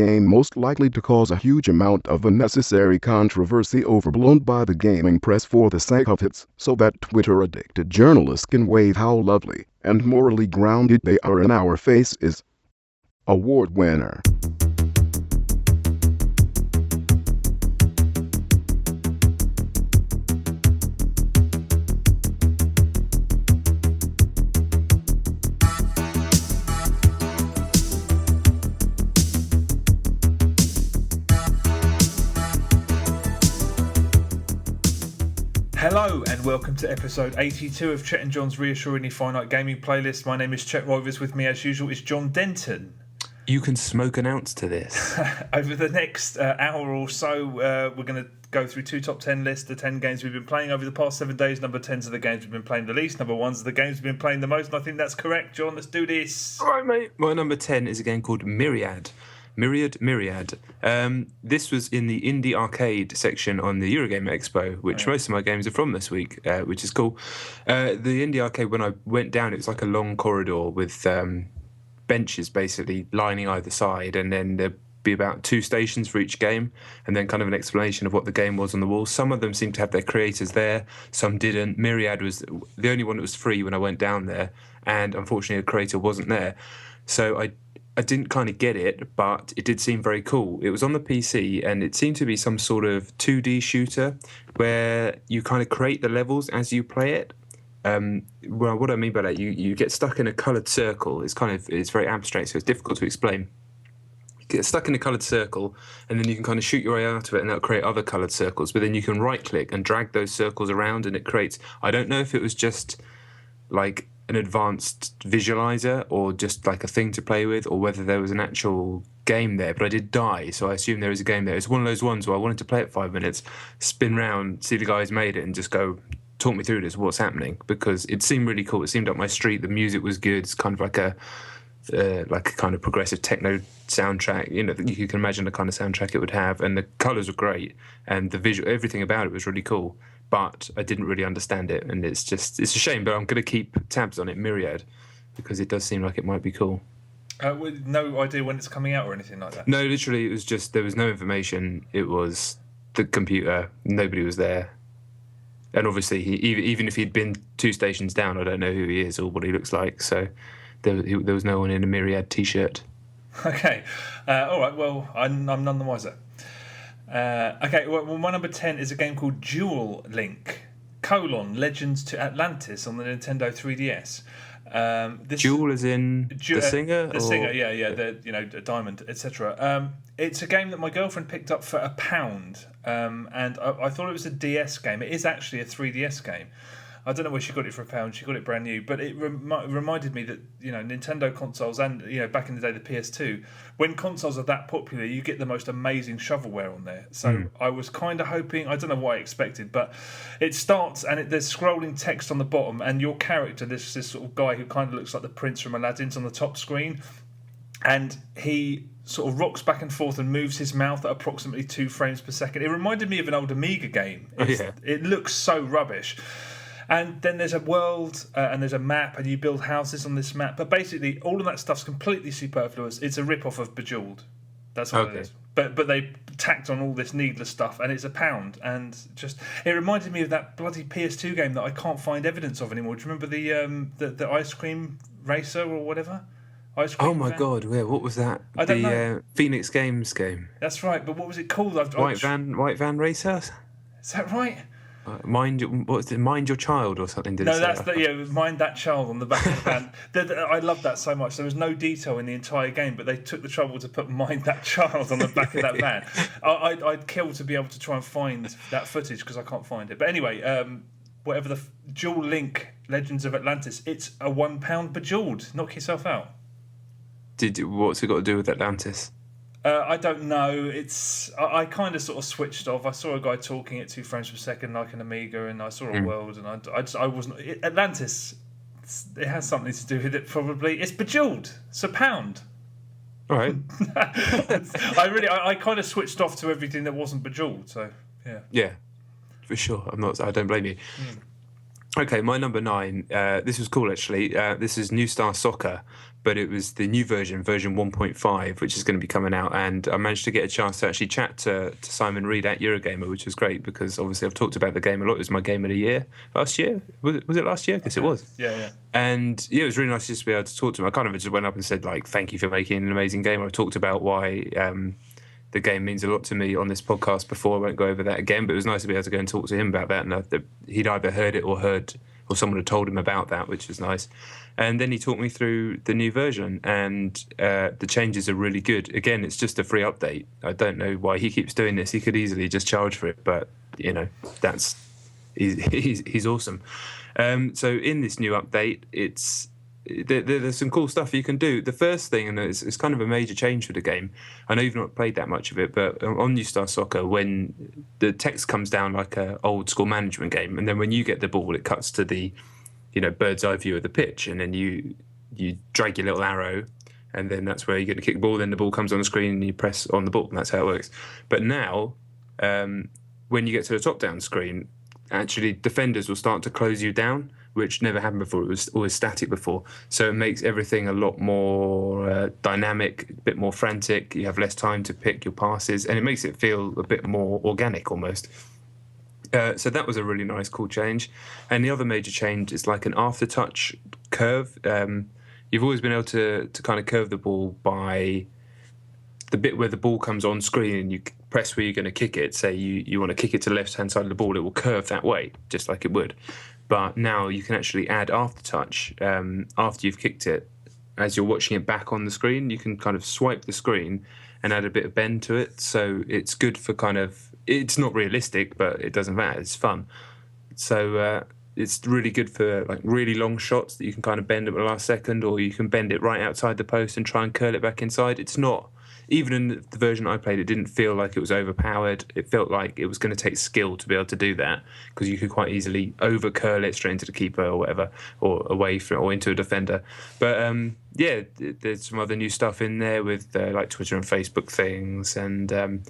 game most likely to cause a huge amount of unnecessary controversy overblown by the gaming press for the sake of hits, so that Twitter-addicted journalists can wave how lovely and morally grounded they are in our faces. Award winner. Hello and welcome to episode 82 of Chet and John's Reassuringly Finite Gaming Playlist. My name is Chet Rovers. With me as usual is John Denton. You can smoke an ounce to this. Over the next hour or so, we're going to go through two top 10 lists, the 10 games we've been playing over the past 7 days. Number 10s are the games we've been playing the least. Number 1s are the games we've been playing the most. And I think that's correct, John. Let's do this. All right, mate. My number 10 is a game called Myriad. Myriad. This was in the indie arcade section on the EUROGAMER Expo, which most of my games are from this week, which is cool. The indie arcade, when I went down, it was like a long corridor with benches basically lining either side, and then there'd be about 2 stations for each game, and then kind of an explanation of what the game was on the wall. Some of them seemed to have their creators there, some didn't. Myriad was the only one that was free when I went down there, and unfortunately a creator wasn't there. So I didn't kind of get it, but it did seem very cool. It was on the PC, and it seemed to be some sort of 2D shooter where you kind of create the levels as you play it. Well, what I mean by that, you get stuck in a coloured circle. It's very abstract, so it's difficult to explain. You get stuck in a coloured circle, and then you can kind of shoot your way out of it, and that'll create other coloured circles. But then you can right-click and drag those circles around, and it creates... I don't know if it was just like an advanced visualizer or just like a thing to play with, or whether there was an actual game there, but I did die, so I assume there is a game there. It's one of those ones where I wanted to play it 5 minutes, spin round, see the guy who's made it, and just go, talk me through this, what's happening, because it seemed really cool. It seemed up my street. The music was good. It's kind of like a kind of progressive techno soundtrack. You know, you can imagine the kind of soundtrack it would have, and the colours were great, and the visual, everything about it was really cool. But I didn't really understand it, and it's a shame. But I'm going to keep tabs on it, Myriad, because it does seem like it might be cool. With no idea when it's coming out or anything like that? No, literally, it was just there was no information. It was the computer. Nobody was there. And obviously, even if he'd been 2 stations down, I don't know who he is or what he looks like. So there was no one in a Myriad T-shirt. Okay. All right, well, I'm none the wiser. Okay, well, my number 10 is a game called Duel Link: Legends to Atlantis on the Nintendo 3DS. Duel as in the singer? The singer, yeah, the diamond, etc. It's a game that my girlfriend picked up for £1, and I thought it was a DS game. It is actually a 3DS game. I don't know where she got it for £1. She got it brand new, but it reminded me that Nintendo consoles and back in the day the PS2, when consoles are that popular, you get the most amazing shovelware on there. So I was kind of hoping, I don't know what I expected, but it starts and there's scrolling text on the bottom, and your character, this sort of guy who kind of looks like the prince from Aladdin's on the top screen, and he sort of rocks back and forth and moves his mouth at approximately 2 frames per second. It reminded me of an old Amiga game. It looks so rubbish. And then there's a world and there's a map, and you build houses on this map. But basically, all of that stuff's completely superfluous. It's a rip-off of Bejeweled. That's all it is. But they tacked on all this needless stuff, and it's £1. And it reminded me of that bloody PS2 game that I can't find evidence of anymore. Do you remember the ice cream racer or whatever? Oh my God! Yeah, what was that? I don't know. Phoenix Games game. That's right. But what was it called? White Van Racer. Is that right? Mind your child or something? No, that's mind that child on the back of the van. I love that so much. There was no detail in the entire game, but they took the trouble to put mind that child on the back of that van. I'd kill to be able to try and find that footage because I can't find it. But anyway, whatever the Duel Link Legends of Atlantis, it's a £1 Bejeweled. Knock yourself out. What's it got to do with Atlantis? I don't know. I kind of sort of switched off. I saw a guy talking at 2 frames per second like an Amiga, and I saw a world, and I wasn't... Atlantis, it has something to do with it, probably. It's Bejeweled. It's £1. All right. I kind of switched off to everything that wasn't Bejeweled, so, yeah. Yeah, for sure. I don't blame you. Okay, my number 9. This was cool actually. This is New Star Soccer, but it was the new version 1.5, which is going to be coming out. And I managed to get a chance to actually chat to Simon Reed at Eurogamer, which was great because obviously I've talked about the game a lot. It was my game of the year last year. Was it last year? I guess it was. Yeah. And yeah, it was really nice just to be able to talk to him. I kind of just went up and said like, "Thank you for making an amazing game." I talked about why. The game means a lot to me on this podcast before. I won't go over that again, but it was nice to be able to go and talk to him about that. And he'd either heard it or someone had told him about that, which was nice. And then he talked me through the new version, and the changes are really good. Again, it's just a free update. I don't know why he keeps doing this. He could easily just charge for it, but he's awesome. So in this new update, there's some cool stuff you can do. The first thing, and it's kind of a major change for the game. I know you've not played that much of it, but on New Star Soccer, when the text comes down like a old school management game, and then when you get the ball, it cuts to the bird's eye view of the pitch, and then you drag your little arrow, and then that's where you're going to kick the ball. Then the ball comes on the screen, and you press on the ball, and that's how it works. But now, when you get to the top-down screen, actually defenders will start to close you down, which never happened before. It was always static before. So it makes everything a lot more dynamic, a bit more frantic. You have less time to pick your passes, and it makes it feel a bit more organic almost. So that was a really nice, cool change. And the other major change is like an after-touch curve. You've always been able to kind of curve the ball by the bit where the ball comes on screen and you press where you're going to kick it. Say you want to kick it to the left-hand side of the ball, it will curve that way, just like it would. But now you can actually add after-touch after you've kicked it. As you're watching it back on the screen, you can kind of swipe the screen and add a bit of bend to it. So it's good for it's not realistic, but it doesn't matter. It's fun. So it's really good for like really long shots that you can kind of bend at the last second, or you can bend it right outside the post and try and curl it back inside. It's not, even in the version I played, it didn't feel like it was overpowered. It felt like it was going to take skill to be able to do that, because you could quite easily over curl it straight into the keeper or whatever, or away from or into a defender. But yeah, there's some other new stuff in there with like Twitter and Facebook things, and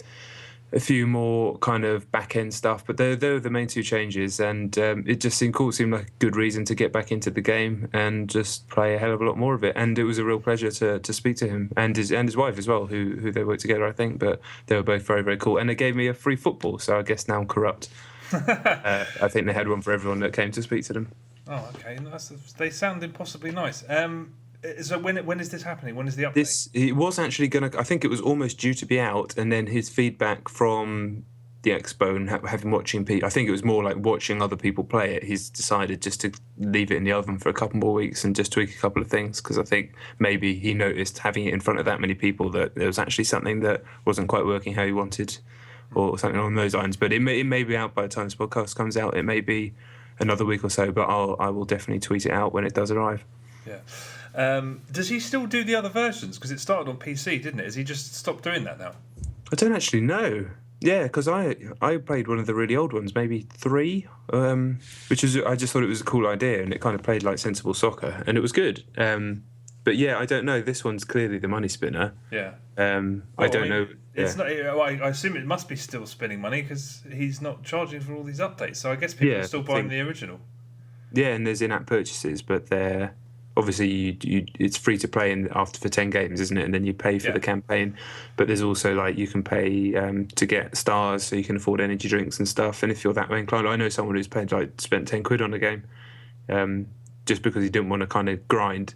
a few more kind of back-end stuff, but they're the main two changes, and it just seemed cool. It seemed like a good reason to get back into the game and just play a hell of a lot more of it. And it was a real pleasure to speak to him and his wife as well, who they worked together, I think. But they were both very, very cool. And they gave me a free football, so I guess now I'm corrupt. I think they had one for everyone that came to speak to them. Oh, okay. They sound impossibly nice. So when is this happening? When is the update? It was actually going to... I think it was almost due to be out, and then his feedback from the expo and having watching people... I think it was more like watching other people play it. He's decided just to leave it in the oven for a couple more weeks and just tweak a couple of things, because I think maybe he noticed having it in front of that many people that there was actually something that wasn't quite working how he wanted, or something along those lines. But it may be out by the time this podcast comes out. It may be another week or so, but I will definitely tweet it out when it does arrive. Yeah. Does he still do the other versions? Because it started on PC, didn't it? Has he just stopped doing that now? I don't actually know. Yeah, because I played one of the really old ones, maybe 3, which is, I just thought it was a cool idea, and it kind of played like sensible soccer, and it was good. But yeah, I don't know. This one's clearly the money spinner. Yeah. I don't know. It's not. I assume it must be still spending money because he's not charging for all these updates. So I guess people are still buying the original. Yeah, and there's in-app purchases, but they're obviously it's free to play for 10 games, isn't it? And then you pay for the campaign. But there's also like you can pay to get stars, so you can afford energy drinks and stuff. And if you're that way inclined, I know someone who's spent 10 quid on a game, just because he didn't want to kind of grind.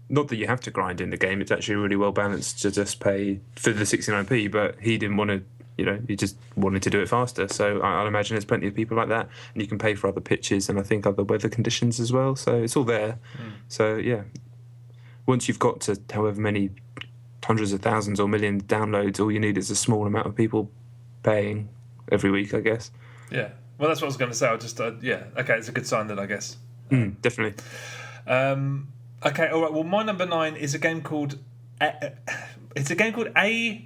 Not that you have to grind in the game. It's actually really well balanced to just pay for the 69p. But he didn't want to. He just wanted to do it faster. So I'll imagine there's plenty of people like that. And you can pay for other pitches and I think other weather conditions as well. So it's all there. So, yeah. Once you've got to however many hundreds of thousands or millions downloads, all you need is a small amount of people paying every week, I guess. Yeah. Well, that's what I was going to say. Okay, it's a good sign then, I guess. Definitely. Okay, all right. Well, my number 9 is a game called... it's a game called A.R.E.S.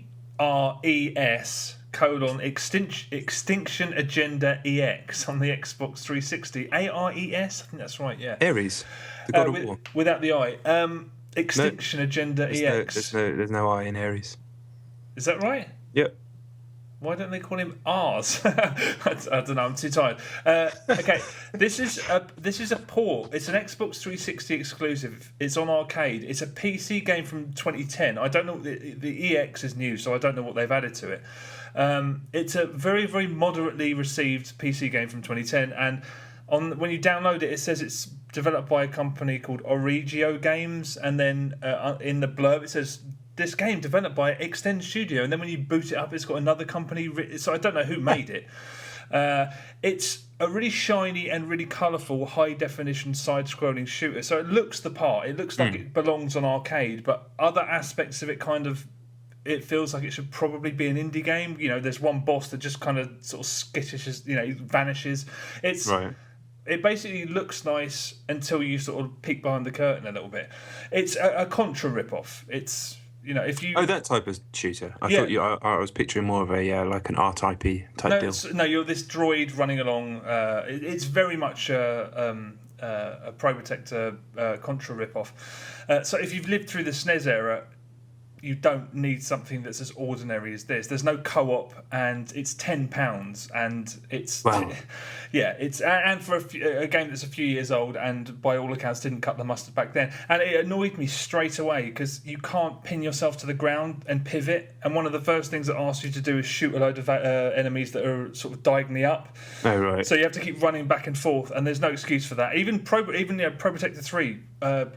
Extinction Agenda EX on the Xbox 360. A.R.E.S? I think that's right, yeah. A.R.E.S. The God of War. Without the I. Extinction Agenda EX. There's no I in A.R.E.S. Is that right? Yep. Why don't they call him A.R.E.S? I don't know. I'm too tired. Okay, this is a port. It's an Xbox 360 exclusive. It's on arcade. It's a PC game from 2010. I don't know. The EX is new, so I don't know what they've added to it. It's a very, very moderately received PC game from 2010, and when you download it, it says it's developed by a company called EUROGAMES, and then in the blurb it says this game developed by Extinction Studio, and then when you boot it up, it's got another company. So I don't know who made it. It's a really shiny and really colourful, high-definition side-scrolling shooter. So it looks the part. It looks like it belongs on arcade, but other aspects of it it feels like it should probably be an indie game. You know, there's one boss that just kind of sort of skittishes, vanishes. It basically looks nice until you sort of peek behind the curtain a little bit. It's a Contra rip-off. It's, if you... Oh, that type of shooter. I thought I was picturing more of a like an R-type deal. No, you're this droid running along. It's very much a Pro Protector Contra rip-off. So if you've lived through the SNES era, you don't need something that's as ordinary as this. There's no co-op, and it's £10, and it's and for a game that's a few years old, and by all accounts didn't cut the mustard back then. And it annoyed me straight away because you can't pin yourself to the ground and pivot. And one of the first things it asks you to do is shoot a load of enemies that are sort of diagonally up. Oh right. So you have to keep running back and forth, and there's no excuse for that. Even Pro Protector 3,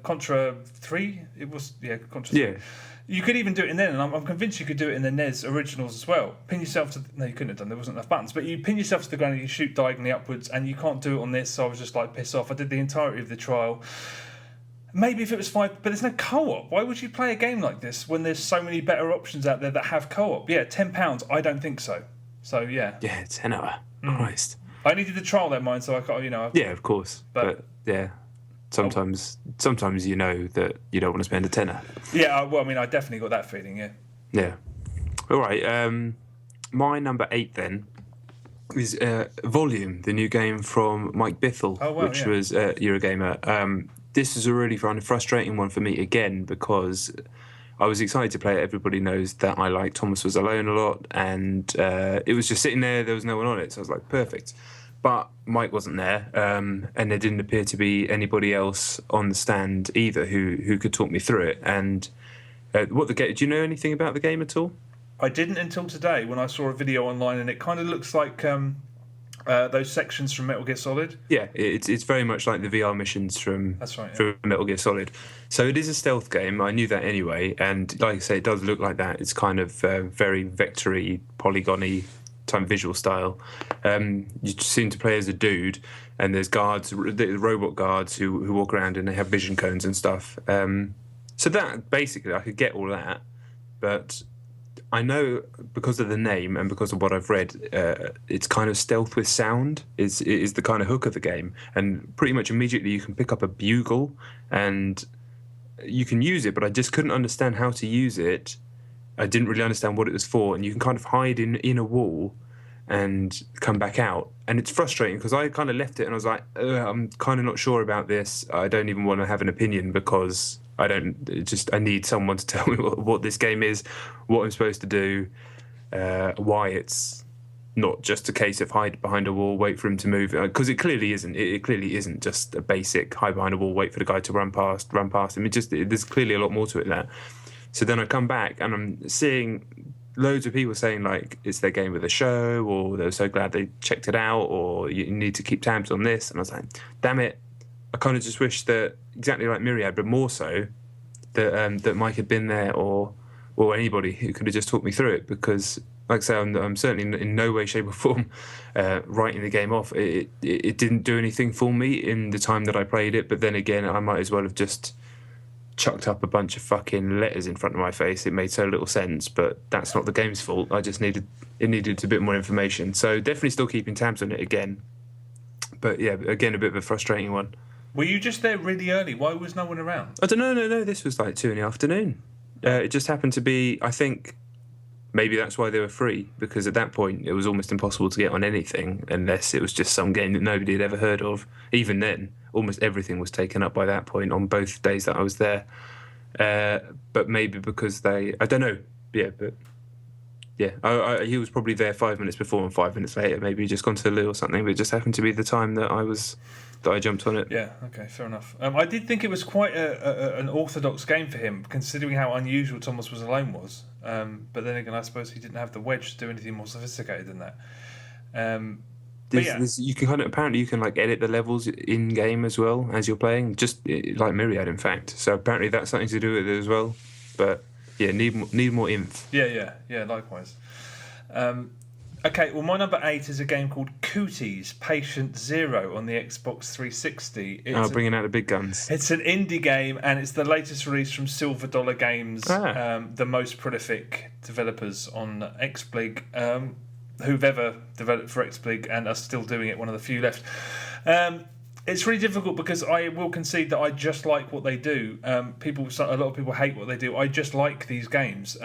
Contra 3, it was Contra 3. Yeah. You could even do it in then, and I'm convinced you could do it in the NES originals as well. Pin yourself to... No, you couldn't have done. There wasn't enough buttons. But you pin yourself to the ground and you shoot diagonally upwards, and you can't do it on this, so I was just like, piss off. I did the entirety of the trial. Maybe if it was 5... But there's no co-op. Why would you play a game like this when there's so many better options out there that have co-op? Yeah, £10. I don't think so. So, yeah. Yeah, £10. Christ. I needed the trial there, mine, so I got, Yeah, of course. But yeah... Sometimes you know that you don't want to spend a tenner. Yeah, well, I mean, I definitely got that feeling, yeah. Yeah. All right. My number 8 then is Volume, the new game from Mike Bithell, which was Eurogamer. This is a really frustrating one for me again because I was excited to play it. Everybody knows that I like Thomas Was Alone a lot, and it was just sitting there. There was no one on it, so I was like, perfect. But Mike wasn't there, and there didn't appear to be anybody else on the stand either who could talk me through it. And do you know anything about the game at all? I didn't until today when I saw a video online, and it kind of looks like those sections from Metal Gear Solid. Yeah, it's very much like the VR missions from Metal Gear Solid. So it is a stealth game. I knew that anyway, and like I say, it does look like that. It's kind of very vectory, polygony type visual style. You seem to play as a dude, and there's guards, the robot guards who walk around and they have vision cones and stuff. So that basically I could get all that, but I know because of the name and because of what I've read, it's kind of stealth with sound is the kind of hook of the game, and pretty much immediately you can pick up a bugle and you can use it, but I just couldn't understand how to use it. I didn't really understand what it was for, and you can kind of hide in a wall and come back out. And it's frustrating because I kind of left it and I was like, I'm kind of not sure about this. I don't even want to have an opinion because I need someone to tell me what this game is, what I'm supposed to do, why it's not just a case of hide behind a wall, wait for him to move. Because it clearly isn't. It clearly isn't just a basic hide behind a wall, wait for the guy to run past him. There's clearly a lot more to it than that. So then I come back and I'm seeing loads of people saying like it's their game of the show, or they're so glad they checked it out, or you need to keep tabs on this. And I was like, damn it, I kind of just wish that, exactly like Myriad, but more so, that Mike had been there, or anybody who could have just talked me through it, because like I say, I'm certainly in no way, shape or form writing the game off. It didn't do anything for me in the time that I played it, but then again, I might as well have just chucked up a bunch of fucking letters in front of my face. It made so little sense, but that's not the game's fault. I just needed a bit more information. So definitely still keeping tabs on it again. But yeah, again, a bit of a frustrating one. Were you just there really early? Why was no one around? I don't know. No, this was like 2 PM. It just happened to be, I think, maybe that's why they were free, because at that point it was almost impossible to get on anything unless it was just some game that nobody had ever heard of. Even then, almost everything was taken up by that point on both days that I was there. But maybe because I don't know. Yeah, but Yeah, he was probably there 5 minutes before and 5 minutes later. Maybe he just gone to the loo or something, but it just happened to be the time that I jumped on it. Yeah, okay, fair enough. I did think it was quite an orthodox game for him, considering how unusual Thomas Was Alone was. But then again, I suppose he didn't have the wedge to do anything more sophisticated than that. You can apparently you can like edit the levels in game as well as you're playing, just like Myriad, in fact. So apparently that's something to do with it as well. But yeah, need more inf. Yeah, likewise. Okay, well, my number 8 is a game called Cooties Patient Zero on the Xbox 360. Bringing out the big guns. It's an indie game, and it's the latest release from Silver Dollar Games, the most prolific developers on XBlig, who've ever developed for XBlig and are still doing it, one of the few left. It's really difficult because I will concede that I just like what they do. A lot of people hate what they do. I just like these games.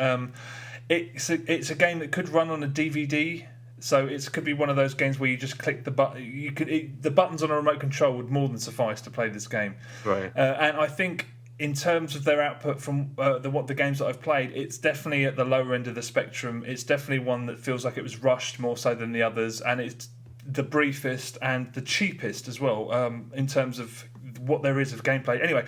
It's a game that could run on a DVD, so it could be one of those games where you just click the button. The buttons on a remote control would more than suffice to play this game. Right. And I think in terms of their output from the games that I've played, it's definitely at the lower end of the spectrum. It's definitely one that feels like it was rushed more so than the others, and it's the briefest and the cheapest as well in terms of what there is of gameplay. Anyway.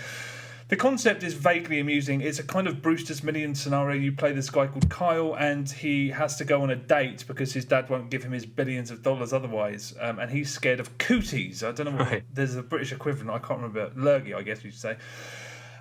The concept is vaguely amusing. It's a kind of Brewster's Million scenario. You play this guy called Kyle, and he has to go on a date because his dad won't give him his billions of dollars otherwise. And he's scared of cooties. I don't know what there's a British equivalent. I can't remember. Lurgy, I guess you'd say.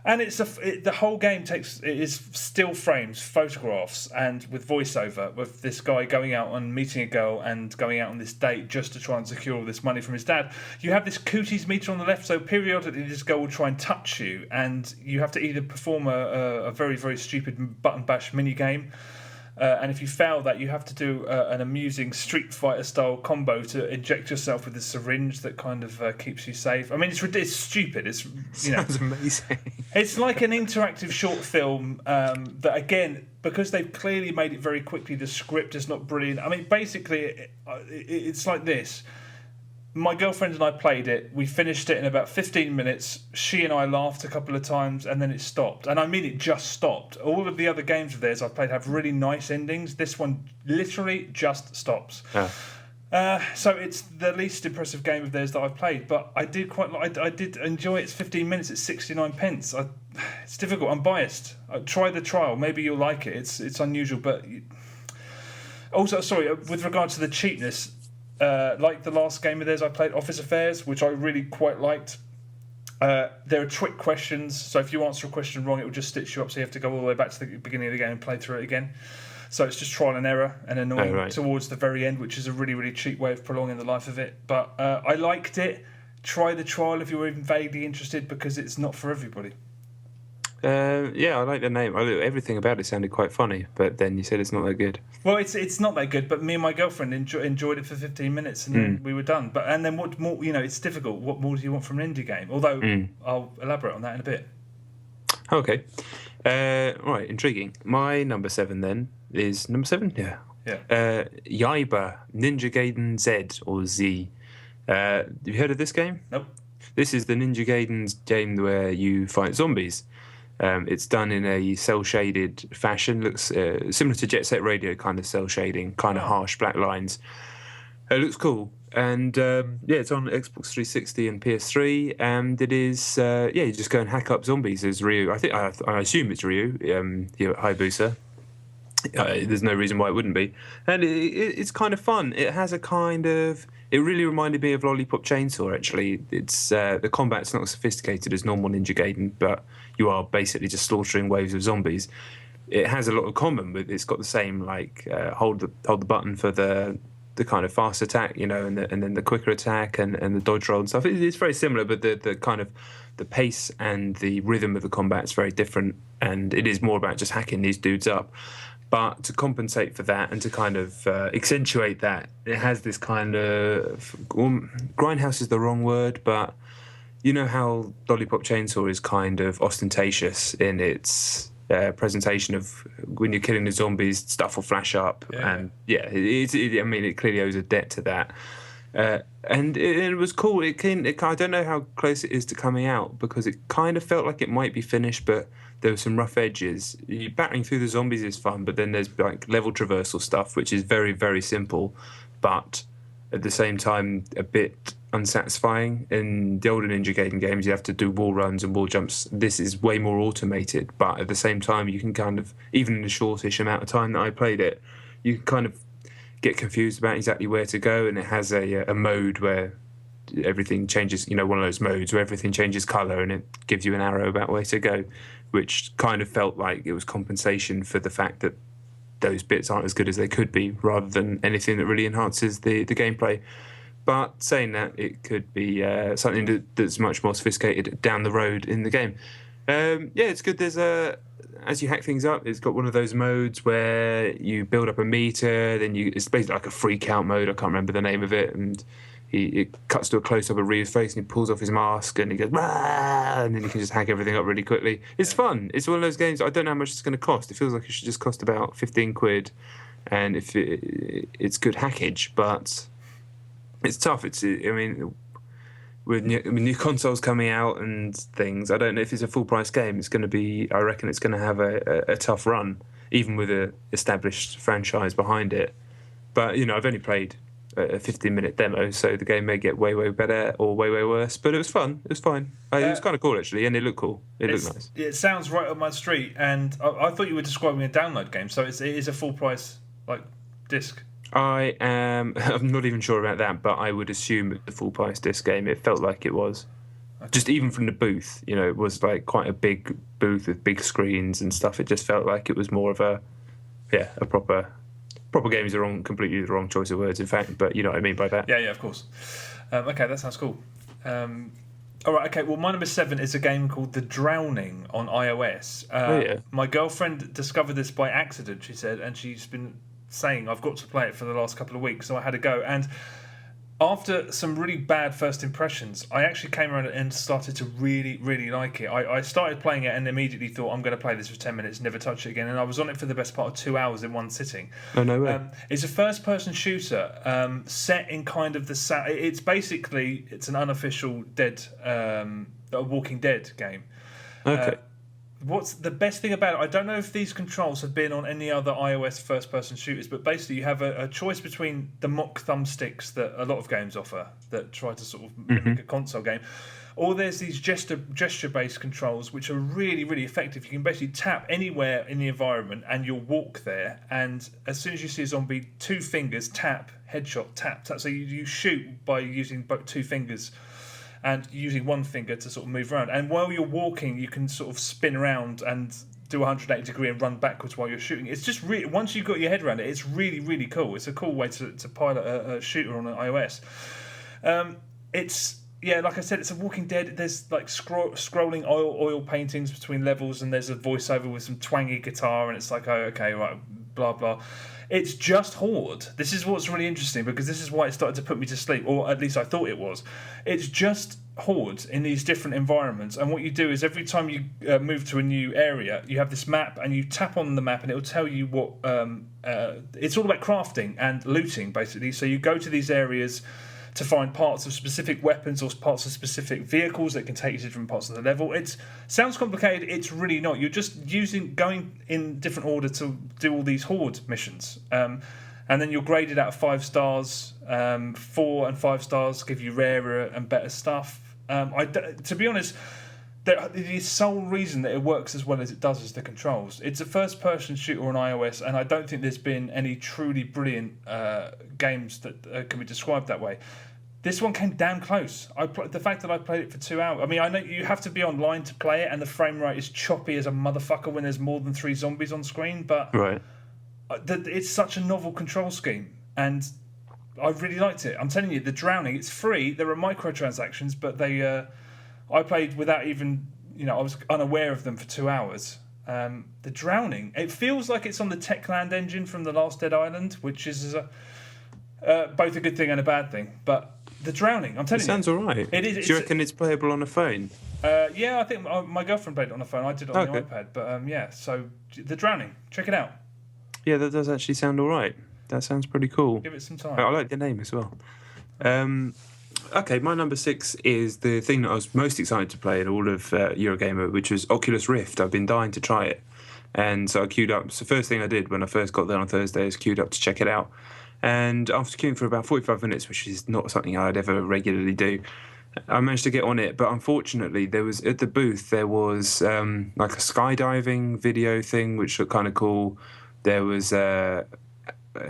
And the whole game is still frames, photographs, and with voiceover, with this guy going out and meeting a girl and going out on this date just to try and secure all this money from his dad. You have this cooties meter on the left, so periodically this girl will try and touch you, and you have to either perform a very, very stupid button bash mini game. And if you fail that, you have to do an amusing Street Fighter style combo to inject yourself with a syringe that kind of keeps you safe. I mean, it's stupid. Sounds amazing. It's like an interactive short film that, again, because they've clearly made it very quickly, the script is not brilliant. I mean, basically, it's like this. My girlfriend and I played it. We finished it in about 15 minutes. She and I laughed a couple of times, and then it stopped. And I mean, it just stopped. All of the other games of theirs I've played have really nice endings. This one literally just stops. So it's the least impressive game of theirs that I've played. But I did I did enjoy it. It's 15 minutes. It's 69 pence. It's difficult. I'm biased. Try the trial. Maybe you'll like it. It's unusual, but also, sorry, with regard to the cheapness. Like the last game of theirs I played, Office Affairs, which I really quite liked. There are trick questions, so if you answer a question wrong, it will just stitch you up, so you have to go all the way back to the beginning of the game and play through it again. So it's just trial and error and annoying towards the very end, which is a really, really cheap way of prolonging the life of it. But I liked it. Try the trial if you're even vaguely interested, because it's not for everybody. Yeah, I like the name. Everything about it sounded quite funny, but then you said it's not that good. Well, it's not that good, but me and my girlfriend enjoyed it for 15 minutes, and then we were done. And then what more? It's difficult. What more do you want from an indie game? Although I'll elaborate on that in a bit. Okay, right, intriguing. My number 7 then is number 7. Yeah. Yaiba Ninja Gaiden Z or Z. Have you heard of this game? Nope. This is the Ninja Gaiden's game where you fight zombies. It's done in a cel-shaded fashion. Looks similar to Jet Set Radio kind of cel shading, kind of harsh black lines. It looks cool, and it's on Xbox 360 and PS3. And it is you just go and hack up zombies as Ryu. I assume it's Ryu. Hayabusa. There's no reason why it wouldn't be, and it's kind of fun. It has a kind of. It really reminded me of Lollipop Chainsaw. Actually, it's the combat's not as sophisticated as normal Ninja Gaiden, but you are basically just slaughtering waves of zombies. It has a lot of common with. It's got the same hold the button for the kind of fast attack, and then the quicker attack and the dodge roll and stuff. It's very similar, but the kind of the pace and the rhythm of the combat is very different, and it is more about just hacking these dudes up. But to compensate for that and to kind of accentuate that, it has this kind of... grindhouse is the wrong word, but you know how Lollipop Chainsaw is kind of ostentatious in its presentation of when you're killing the zombies, stuff will flash up. Yeah. And it clearly owes a debt to that. And it was cool. I don't know how close it is to coming out, because it kind of felt like it might be finished, but there were some rough edges. Battering through the zombies is fun, but then there's like level traversal stuff, which is very, very simple, but at the same time a bit unsatisfying. In the older Ninja Gaiden games, you have to do wall runs and wall jumps. This is way more automated, but at the same time, you can kind of, even in the shortish amount of time that I played it, you can kind of get confused about exactly where to go, and it has a mode where everything changes, one of those modes where everything changes colour and it gives you an arrow about where to go, which kind of felt like it was compensation for the fact that those bits aren't as good as they could be, rather than anything that really enhances the gameplay. But saying that, it could be something that's much more sophisticated down the road in the game. It's good. There's as you hack things up, it's got one of those modes where you build up a meter, then it's basically like a freak out mode. I can't remember the name of it, and it cuts to a close up of Ryu's face, and he pulls off his mask, and he goes, "Rah!" And then you can just hack everything up really quickly. It's fun. It's one of those games. I don't know how much it's going to cost. It feels like it should just cost about 15 quid, and if it's good hackage, but it's tough. With new consoles coming out and things, I don't know if it's a full price game. It's going to be, I reckon it's going to have a tough run, even with a established franchise behind it. But, I've only played a 15-minute demo, so the game may get way, way better or way, way worse. But it was fun. It was fine. It was kind of cool, actually, and it looked cool. It looked nice. It sounds right up my street, and I thought you were describing a download game, so it is a full price, disc. I'm not even sure about that, but I would assume it's a full price disc game. It felt like it was. Okay. Just even from the booth, it was like quite a big booth with big screens and stuff. It just felt like it was more of a proper game is completely the wrong choice of words, in fact, but you know what I mean by that. Yeah, of course. Okay, that sounds cool. All right, okay, well, my number 7 is a game called The Drowning on iOS. My girlfriend discovered this by accident, she said, and she's been saying I've got to play it for the last couple of weeks, so I had a go. And after some really bad first impressions, I actually came around and started to really, really like it. I started playing it and immediately thought, I'm going to play this for 10 minutes, never touch it again. And I was on it for the best part of 2 hours in one sitting. Oh, no way. It's a first-person shooter set in kind of the... It's an unofficial Walking Dead game. Okay. What's the best thing about it? I don't know if these controls have been on any other iOS first-person shooters, but basically you have a choice between the mock thumbsticks that a lot of games offer that try to sort of mimic a console game, or there's these gesture-based controls which are really, really effective. You can basically tap anywhere in the environment and you'll walk there, and as soon as you see a zombie, 2 fingers, tap, headshot, tap. So you shoot by using both 2 fingers and using 1 finger to sort of move around. And while you're walking, you can sort of spin around and do a 180 degree and run backwards while you're shooting. It's just really, once you've got your head around it, it's really, really cool. It's a cool way to pilot a shooter on an iOS. Like I said, it's a Walking Dead. There's like scrolling oil paintings between levels, and there's a voiceover with some twangy guitar, and it's like, oh, okay, right, blah, blah. It's just Horde. This is what's really interesting, because this is why it started to put me to sleep, or at least I thought it was. It's just Horde in these different environments, and what you do is every time you move to a new area, you have this map, and you tap on the map, and it will tell you what... it's all about crafting and looting, basically. So you go to these areas to find parts of specific weapons or parts of specific vehicles that can take you to different parts of the level. It sounds complicated. It's really not. You're just going in different order to do all these Horde missions. And then you're graded out of 5 stars. 4 and 5 stars give you rarer and better stuff. To be honest, the sole reason that it works as well as it does is the controls. It's a first-person shooter on iOS, and I don't think there's been any truly brilliant games that can be described that way. This one came damn close. The fact that I played it for 2 hours... I mean, I know you have to be online to play it, and the frame rate is choppy as a motherfucker when there's more than 3 zombies on screen, but right. It's such a novel control scheme, and I really liked it. I'm telling you, The Drowning, it's free. There are microtransactions, but I played without even... I was unaware of them for 2 hours. The Drowning, it feels like it's on the Techland engine from The Last Dead Island, which is both a good thing and a bad thing, but... The Drowning, I'm telling you. It sounds all right. It is. Do you reckon it's playable on a phone? Yeah, I think my girlfriend played it on a phone. I did it on the iPad. But so The Drowning, check it out. Yeah, that does actually sound all right. That sounds pretty cool. Give it some time. I like the name as well. Okay, my number 6 is the thing that I was most excited to play in all of Eurogamer, which was Oculus Rift. I've been dying to try it. And so I queued up. So the first thing I did when I first got there on Thursday is queued up to check it out. And after queuing for about 45 minutes, which is not something I'd ever regularly do, I managed to get on it. But unfortunately, there was at the booth, there was like a skydiving video thing, which looked kind of cool. There was a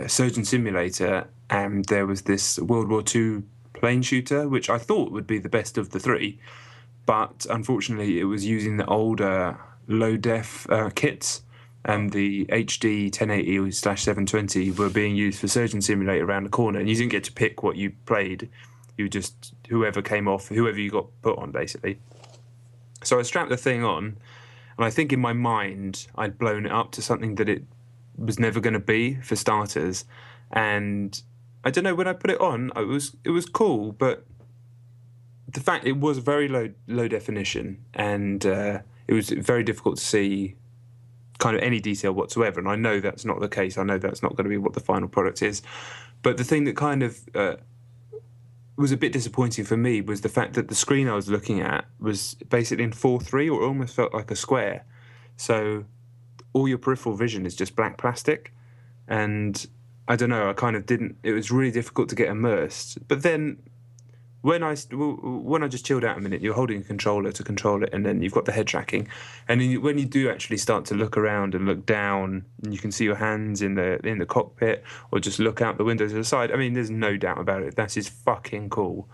Surgeon Simulator, and there was this World War II plane shooter, which I thought would be the best of the three. But unfortunately, it was using the older low-def kits, and the HD 1080/720 were being used for Surgeon Simulator around the corner, and you didn't get to pick what you played. You just, whoever came off, whoever you got put on, basically. So I strapped the thing on, and I think in my mind, I'd blown it up to something that it was never going to be, for starters. And I don't know, when I put it on, it was cool, but the fact it was very low definition, and it was very difficult to see kind of any detail whatsoever. And I know that's not the case. I know that's not going to be what the final product is. But the thing that kind of was a bit disappointing for me was the fact that the screen I was looking at was basically in 4:3, or almost felt like a square. So all your peripheral vision is just black plastic. And I don't know, I kind of didn't, it was really difficult to get immersed. But then when I just chilled out a minute, you're holding a controller to control it, and then you've got the head tracking. And then when you do actually start to look around and look down, and you can see your hands in the cockpit, or just look out the window to the side, I mean, there's no doubt about it. That is fucking cool.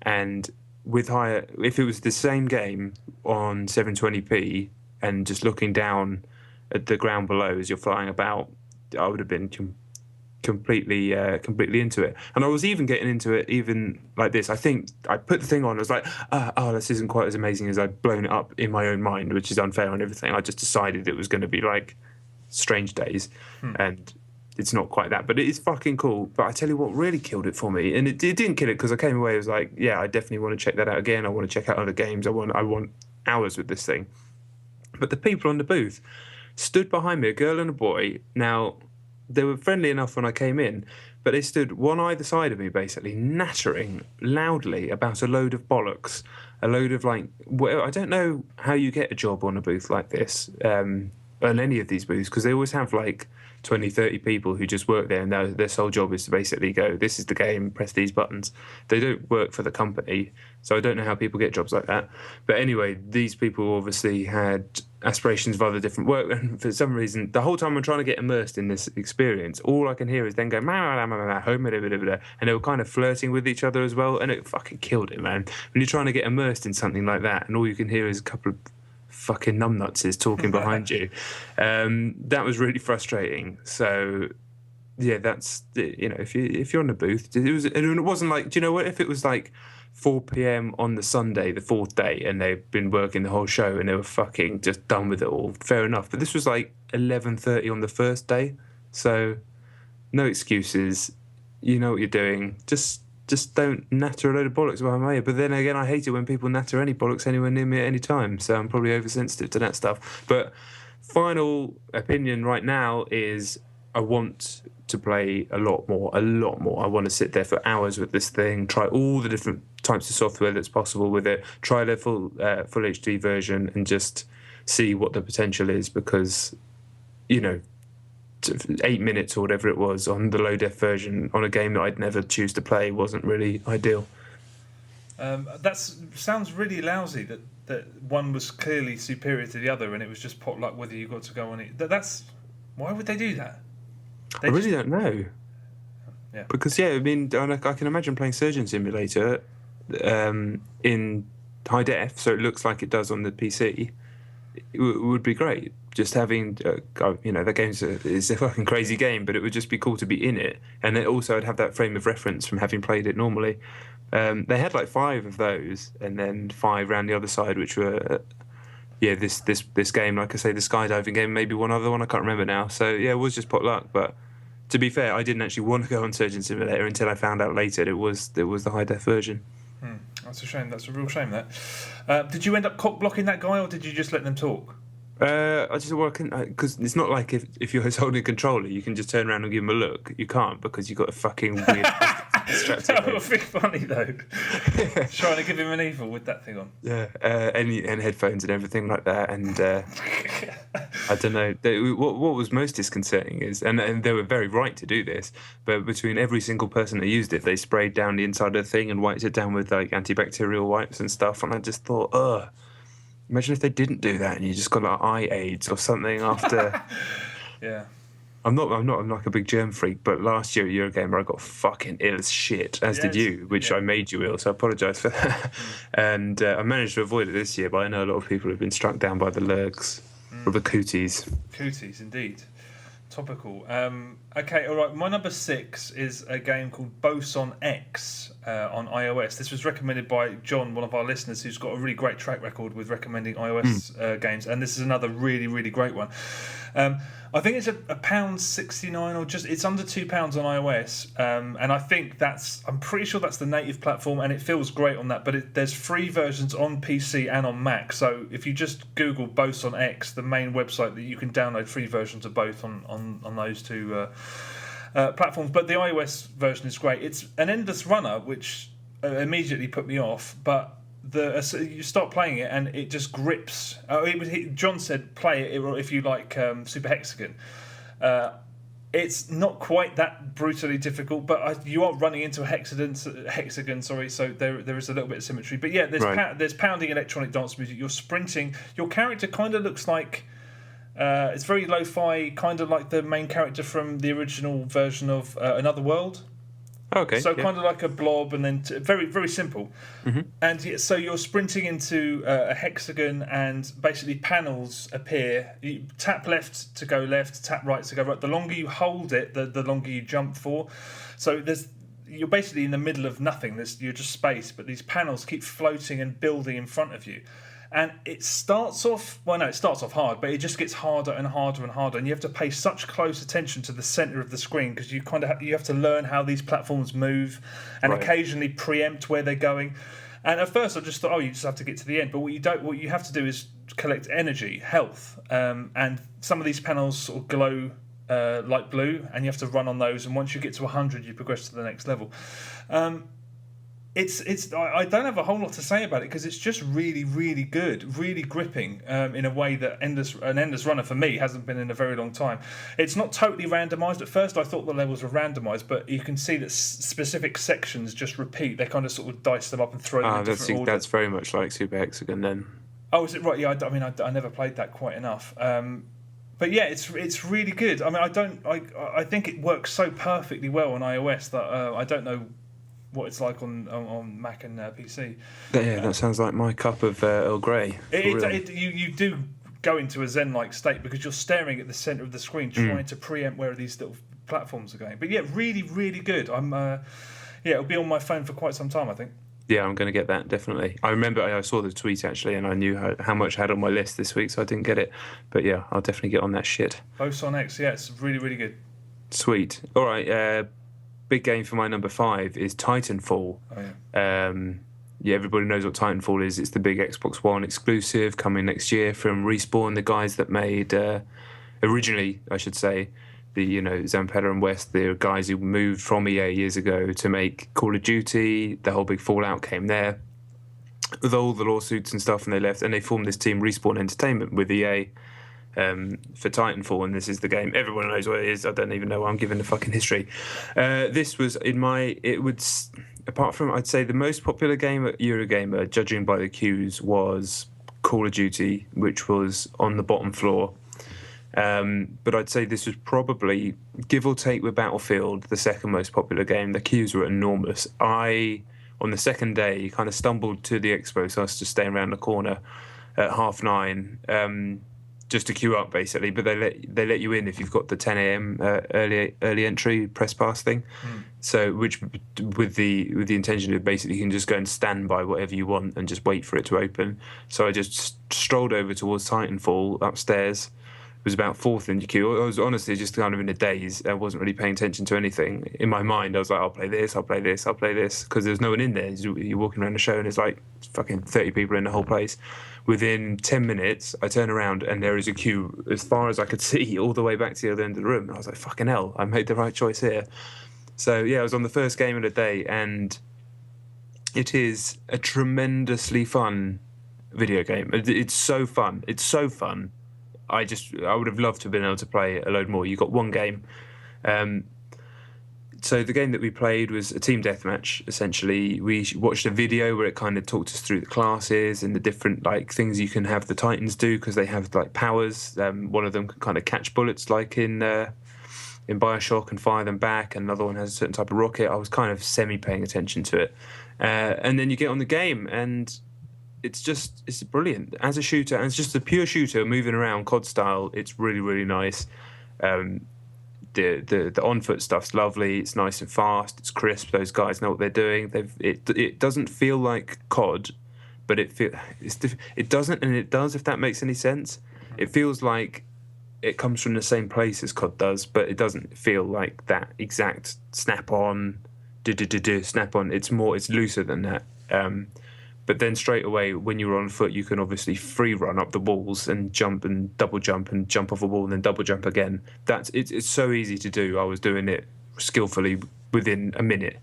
And if it was the same game on 720p and just looking down at the ground below as you're flying about, I would have been completely into it. And I was even getting into it even like this. I think I put the thing on, I was like, this isn't quite as amazing as I'd blown it up in my own mind, which is unfair and everything. I just decided it was going to be like Strange Days, and it's not quite that, but it is fucking cool. But I tell you what really killed it for me, and it didn't kill it, because I came away, I was like, yeah, I definitely want to check that out again. I want to check out other games. I want hours with this thing. But the people on the booth stood behind me, a girl and a boy. Now, they were friendly enough when I came in, but they stood one either side of me, basically nattering loudly about a load of bollocks, a load of like, well, I don't know how you get a job on a booth like this, on any of these booths, because they always have like 20, 30 people who just work there, and their sole job is to basically go, this is the game, press these buttons. They don't work for the company, so I don't know how people get jobs like that. But anyway, these people obviously had aspirations of other different work, and for some reason, the whole time I'm trying to get immersed in this experience, all I can hear is them go, and they were kind of flirting with each other as well, and it fucking killed it, man. When you're trying to get immersed in something like that, and all you can hear is a couple of fucking numbnuts talking behind you, that was really frustrating. So yeah, that's, you know, if you're on the booth, it wasn't like, do you know what, if it was like 4 p.m. on the Sunday, the fourth day, and they've been working the whole show and they were fucking just done with it all, fair enough. But this was like 11:30 on the first day, so no excuses. You know what you're doing. Just don't natter a load of bollocks behind my ear. But then again, I hate it when people natter any bollocks anywhere near me at any time, so I'm probably oversensitive to that stuff. But final opinion right now is I want to play a lot more. I want to sit there for hours with this thing, try all the different types of software that's possible with it, try the full HD version, and just see what the potential is, because, you know, 8 minutes or whatever it was on the low-def version on a game that I'd never choose to play wasn't really ideal. That sounds really lousy, that one was clearly superior to the other, and it was just pot luck whether you got to go on it. That's why would they do that? I really don't know. Yeah. Because, yeah, I mean, I can imagine playing Surgeon Simulator in high def, so it looks like it does on the PC. It would be great. Just having, you know, that game is a fucking crazy game, but it would just be cool to be in it. And it also, I'd have that frame of reference from having played it normally. They had like 5 of those, and then 5 around the other side, which were, this game, like I say, the skydiving game, maybe one other one, I can't remember now. So, yeah, it was just pot luck. But to be fair, I didn't actually want to go on Surgeon Simulator until I found out later it was the high-def version. That's a shame. That's a real shame, that. Did you end up cock-blocking that guy, or did you just let them talk? I just because it's not like if you're holding a controller, you can just turn around and give him a look. You can't, because you've got a fucking weird strapped That in. would be funny though. Trying to give him an evil with that thing on. Yeah, and headphones and everything like that. And I don't know. What was most disconcerting is, and they were very right to do this, but between every single person that used it, they sprayed down the inside of the thing and wiped it down with like antibacterial wipes and stuff. And I just thought, ugh. Imagine if they didn't do that and you just got like eye AIDS or something after. Yeah. I'm like a big germ freak, but last year at Eurogamer I got fucking ill as shit, as did you, which I made you ill, so I apologise for that. And I managed to avoid it this year, but I know a lot of people have been struck down by the lurgs or the cooties. Cooties, indeed. Topical. Okay, all right. My number 6 is a game called Boson X on iOS. This was recommended by John, one of our listeners, who's got a really great track record with recommending iOS games, and this is another really, really great one. I think it's £1.69 or just it's under £2 on iOS, and I think I'm pretty sure that's the native platform, and it feels great on that. But there's free versions on PC and on Mac. So if you just Google Boson X, the main website that you can download free versions of both on those two platforms. But the iOS version is great. It's an endless runner, which immediately put me off, but. So you start playing it and it just grips. John said play it if you like Super Hexagon. It's not quite that brutally difficult, but you are running into a hexagon. Sorry, so there is a little bit of symmetry. But yeah, there's pounding electronic dance music. You're sprinting. Your character kind of looks like it's very lo-fi, kind of like the main character from the original version of Another World. Okay. So kind of like a blob, and then very, very simple. Mm-hmm. And so you're sprinting into a hexagon, and basically panels appear. You tap left to go left, tap right to go right. The longer you hold it, the longer you jump for. So you're basically in the middle of nothing. You're just space, but these panels keep floating and building in front of you. And it starts off hard, but it just gets harder and harder and harder, and you have to pay such close attention to the center of the screen because you you have to learn how these platforms move, and occasionally preempt where they're going. And at first, I just thought, you just have to get to the end, but what you have to do is collect energy, health, and some of these panels sort of glow light blue, and you have to run on those. And once you get to 100, you progress to the next level. I don't have a whole lot to say about it because it's just really, really good, really gripping in a way that an endless runner for me hasn't been in a very long time. It's not totally randomised. At first I thought the levels were randomised, but you can see that specific sections just repeat. They kind of sort of dice them up and throw them in different order. That's very much like Super Hexagon then. Oh, is it right? Yeah, I never played that quite enough. But yeah, it's really good. I mean, I think it works so perfectly well on iOS that I don't know what it's like on Mac and PC. Yeah, that sounds like my cup of Earl Grey. You do go into a zen-like state because you're staring at the centre of the screen, trying to preempt where these little platforms are going. But yeah, really, really good. It'll be on my phone for quite some time, I think. Yeah, I'm going to get that, definitely. I remember I saw the tweet, actually, and I knew how much I had on my list this week, so I didn't get it. But yeah, I'll definitely get on that shit. Boson X, yeah, it's really, really good. Sweet. All right, big game for my number 5 is Titanfall. Oh, yeah. Everybody knows what Titanfall is. It's the big Xbox One exclusive coming next year from Respawn, the guys that made, originally, I should say, the Zampella and West, the guys who moved from EA years ago to make Call of Duty. The whole big fallout came there with all the lawsuits and stuff, and they left, and they formed this team, Respawn Entertainment, with EA. For Titanfall, and this is the game. Everyone knows what it is. I don't even know why I'm giving the fucking history. This was apart from, I'd say, the most popular game at Eurogamer, judging by the queues, was Call of Duty, which was on the bottom floor. But I'd say this was probably, give or take with Battlefield, the second most popular game. The queues were enormous. On the second day, kind of stumbled to the expo, so I was just staying around the corner at 9:30. Just to queue up, basically, but they let you in if you've got the 10 a.m. early entry press pass thing. So, which with the intention of basically you can just go and stand by whatever you want and just wait for it to open. So I just strolled over towards Titanfall upstairs. It was about fourth in the queue. I was honestly just kind of in a daze. I wasn't really paying attention to anything. In my mind, I was like, I'll play this, because there's no one in there. You're walking around the show and there's like fucking 30 people in the whole place. Within 10 minutes, I turn around and there is a queue as far as I could see all the way back to the other end of the room. And I was like, fucking hell, I made the right choice here. So yeah, I was on the first game of the day, and it is a tremendously fun video game. It's so fun. It's so fun. I would have loved to have been able to play a load more. You got one game. So the game that we played was a team deathmatch, essentially. We watched a video where it kind of talked us through the classes and the different like things you can have the Titans do, because they have like powers. One of them can kind of catch bullets like in Bioshock and fire them back. Another one has a certain type of rocket. I was kind of semi-paying attention to it. And then you get on the game, and it's brilliant. As a shooter, and it's just a pure shooter moving around COD style, it's really, really nice. The on-foot stuff's lovely. It's nice and fast. It's crisp. Those guys know what they're doing. It doesn't feel like COD, but it doesn't, and it does, if that makes any sense. It feels like it comes from the same place as COD does, but it doesn't feel like that exact snap-on, snap-on. It's looser than that. But then straight away, when you're on foot, you can obviously free run up the walls and jump and double jump and jump off a wall and then double jump again. It's so easy to do. I was doing it skillfully within a minute,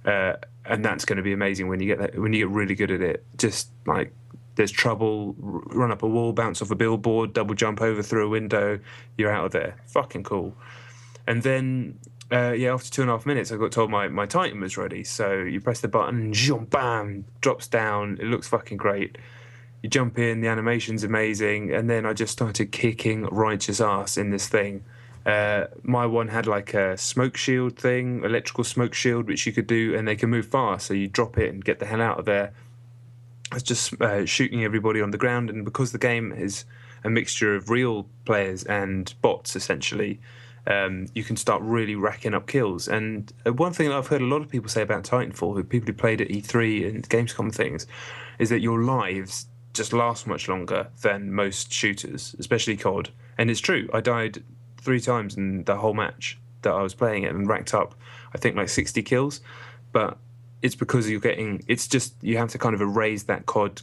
and that's going to be amazing when you get really good at it. Just like there's trouble, run up a wall, bounce off a billboard, double jump over through a window, you're out of there. Fucking cool. And then. After 2.5 minutes, I got told my Titan was ready. So you press the button, zoom, bam, drops down. It looks fucking great. You jump in, the animation's amazing, and then I just started kicking righteous ass in this thing. My one had like a smoke shield thing, electrical smoke shield, which you could do, and they can move fast. So you drop it and get the hell out of there. I was just shooting everybody on the ground, and because the game is a mixture of real players and bots, essentially, you can start really racking up kills. And one thing that I've heard a lot of people say about Titanfall, people who played at E3 and Gamescom and things, is that your lives just last much longer than most shooters, especially COD. And it's true. I died 3 times in the whole match that I was playing it and racked up, I think, like 60 kills. But it's because you have to kind of erase that COD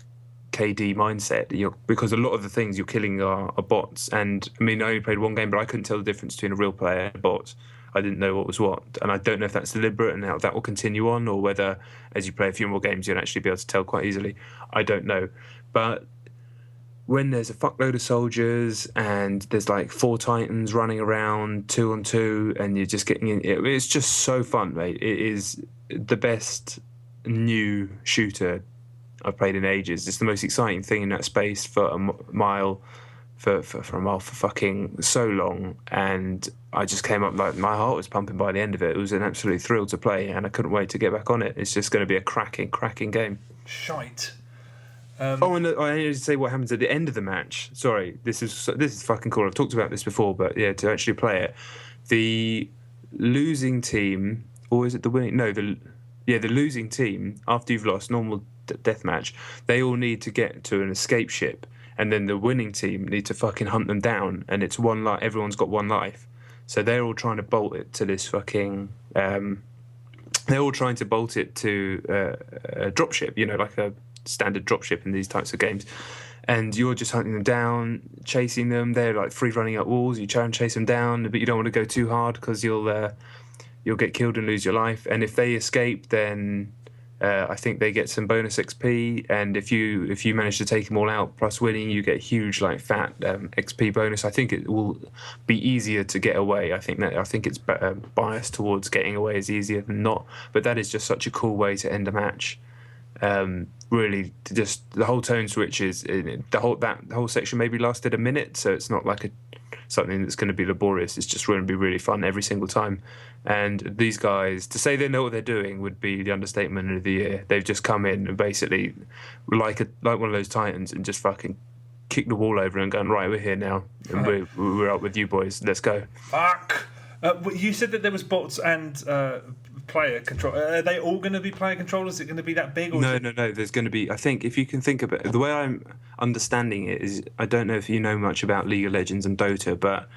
KD mindset, because a lot of the things you're killing are bots. And I mean, I only played one game, but I couldn't tell the difference between a real player and a bot. I didn't know what was what, and I don't know if that's deliberate and how that will continue on, or whether as you play a few more games you'll actually be able to tell quite easily. I don't know. But when there's a fuckload of soldiers and there's like 4 Titans running around 2 on 2 and you're just getting in, it's just so fun, mate. It is the best new shooter I've played in ages. It's the most exciting thing in that space for a mile, for fucking so long. And I just came up, like, my heart was pumping by the end of it. It was an absolute thrill to play, and I couldn't wait to get back on it. It's just going to be a cracking game. Shite. And I need to say what happens at the end of the match. Sorry, this is fucking cool. I've talked about this before, but yeah, to actually play it, the losing team, or is it the winning? No, the losing team, after you've lost normal deathmatch, they all need to get to an escape ship, and then the winning team need to fucking hunt them down, and it's one life. Everyone's got one life, so they're all trying to bolt it to this fucking they're all trying to bolt it to a dropship, like a standard dropship in these types of games, and you're just hunting them down, chasing them. They're like free running up walls. You try and chase them down, but you don't want to go too hard because you'll get killed and lose your life. And if they escape, then I think they get some bonus XP, and if you manage to take them all out plus winning, you get huge fat XP bonus. I think it will be easier to get away. I think it's biased towards getting away is easier than not, but that is just such a cool way to end a match. Really, just the whole tone switches. The whole section maybe lasted a minute, so it's not like something that's going to be laborious. It's just going to be really fun every single time. And these guys, to say they know what they're doing would be the understatement of the year. They've just come in and basically, like one of those Titans, and just fucking kicked the wall over and gone, right, we're here now, and we're up with you boys. Let's go. Fuck. You said that there was bots and player control. Are they all going to be player controllers? Is it going to be that big? Or no. There's going to be. I think if you can think about it, the way I'm understanding it is, I don't know if you know much about League of Legends and Dota, but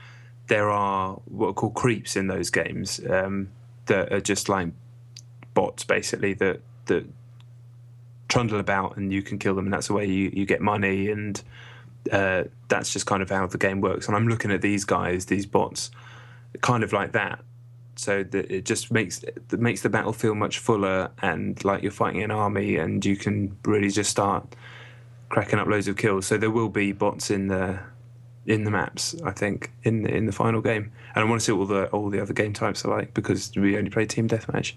there are what are called creeps in those games that are just like bots, basically, that trundle about, and you can kill them, and that's the way you get money, and that's just kind of how the game works. And I'm looking at these guys, these bots, kind of like that, so that it just makes the battle feel much fuller, and like you're fighting an army, and you can really just start cracking up loads of kills. So there will be bots in the maps, I think, in the final game, and I want to see what all the other game types are like, because we only play team deathmatch.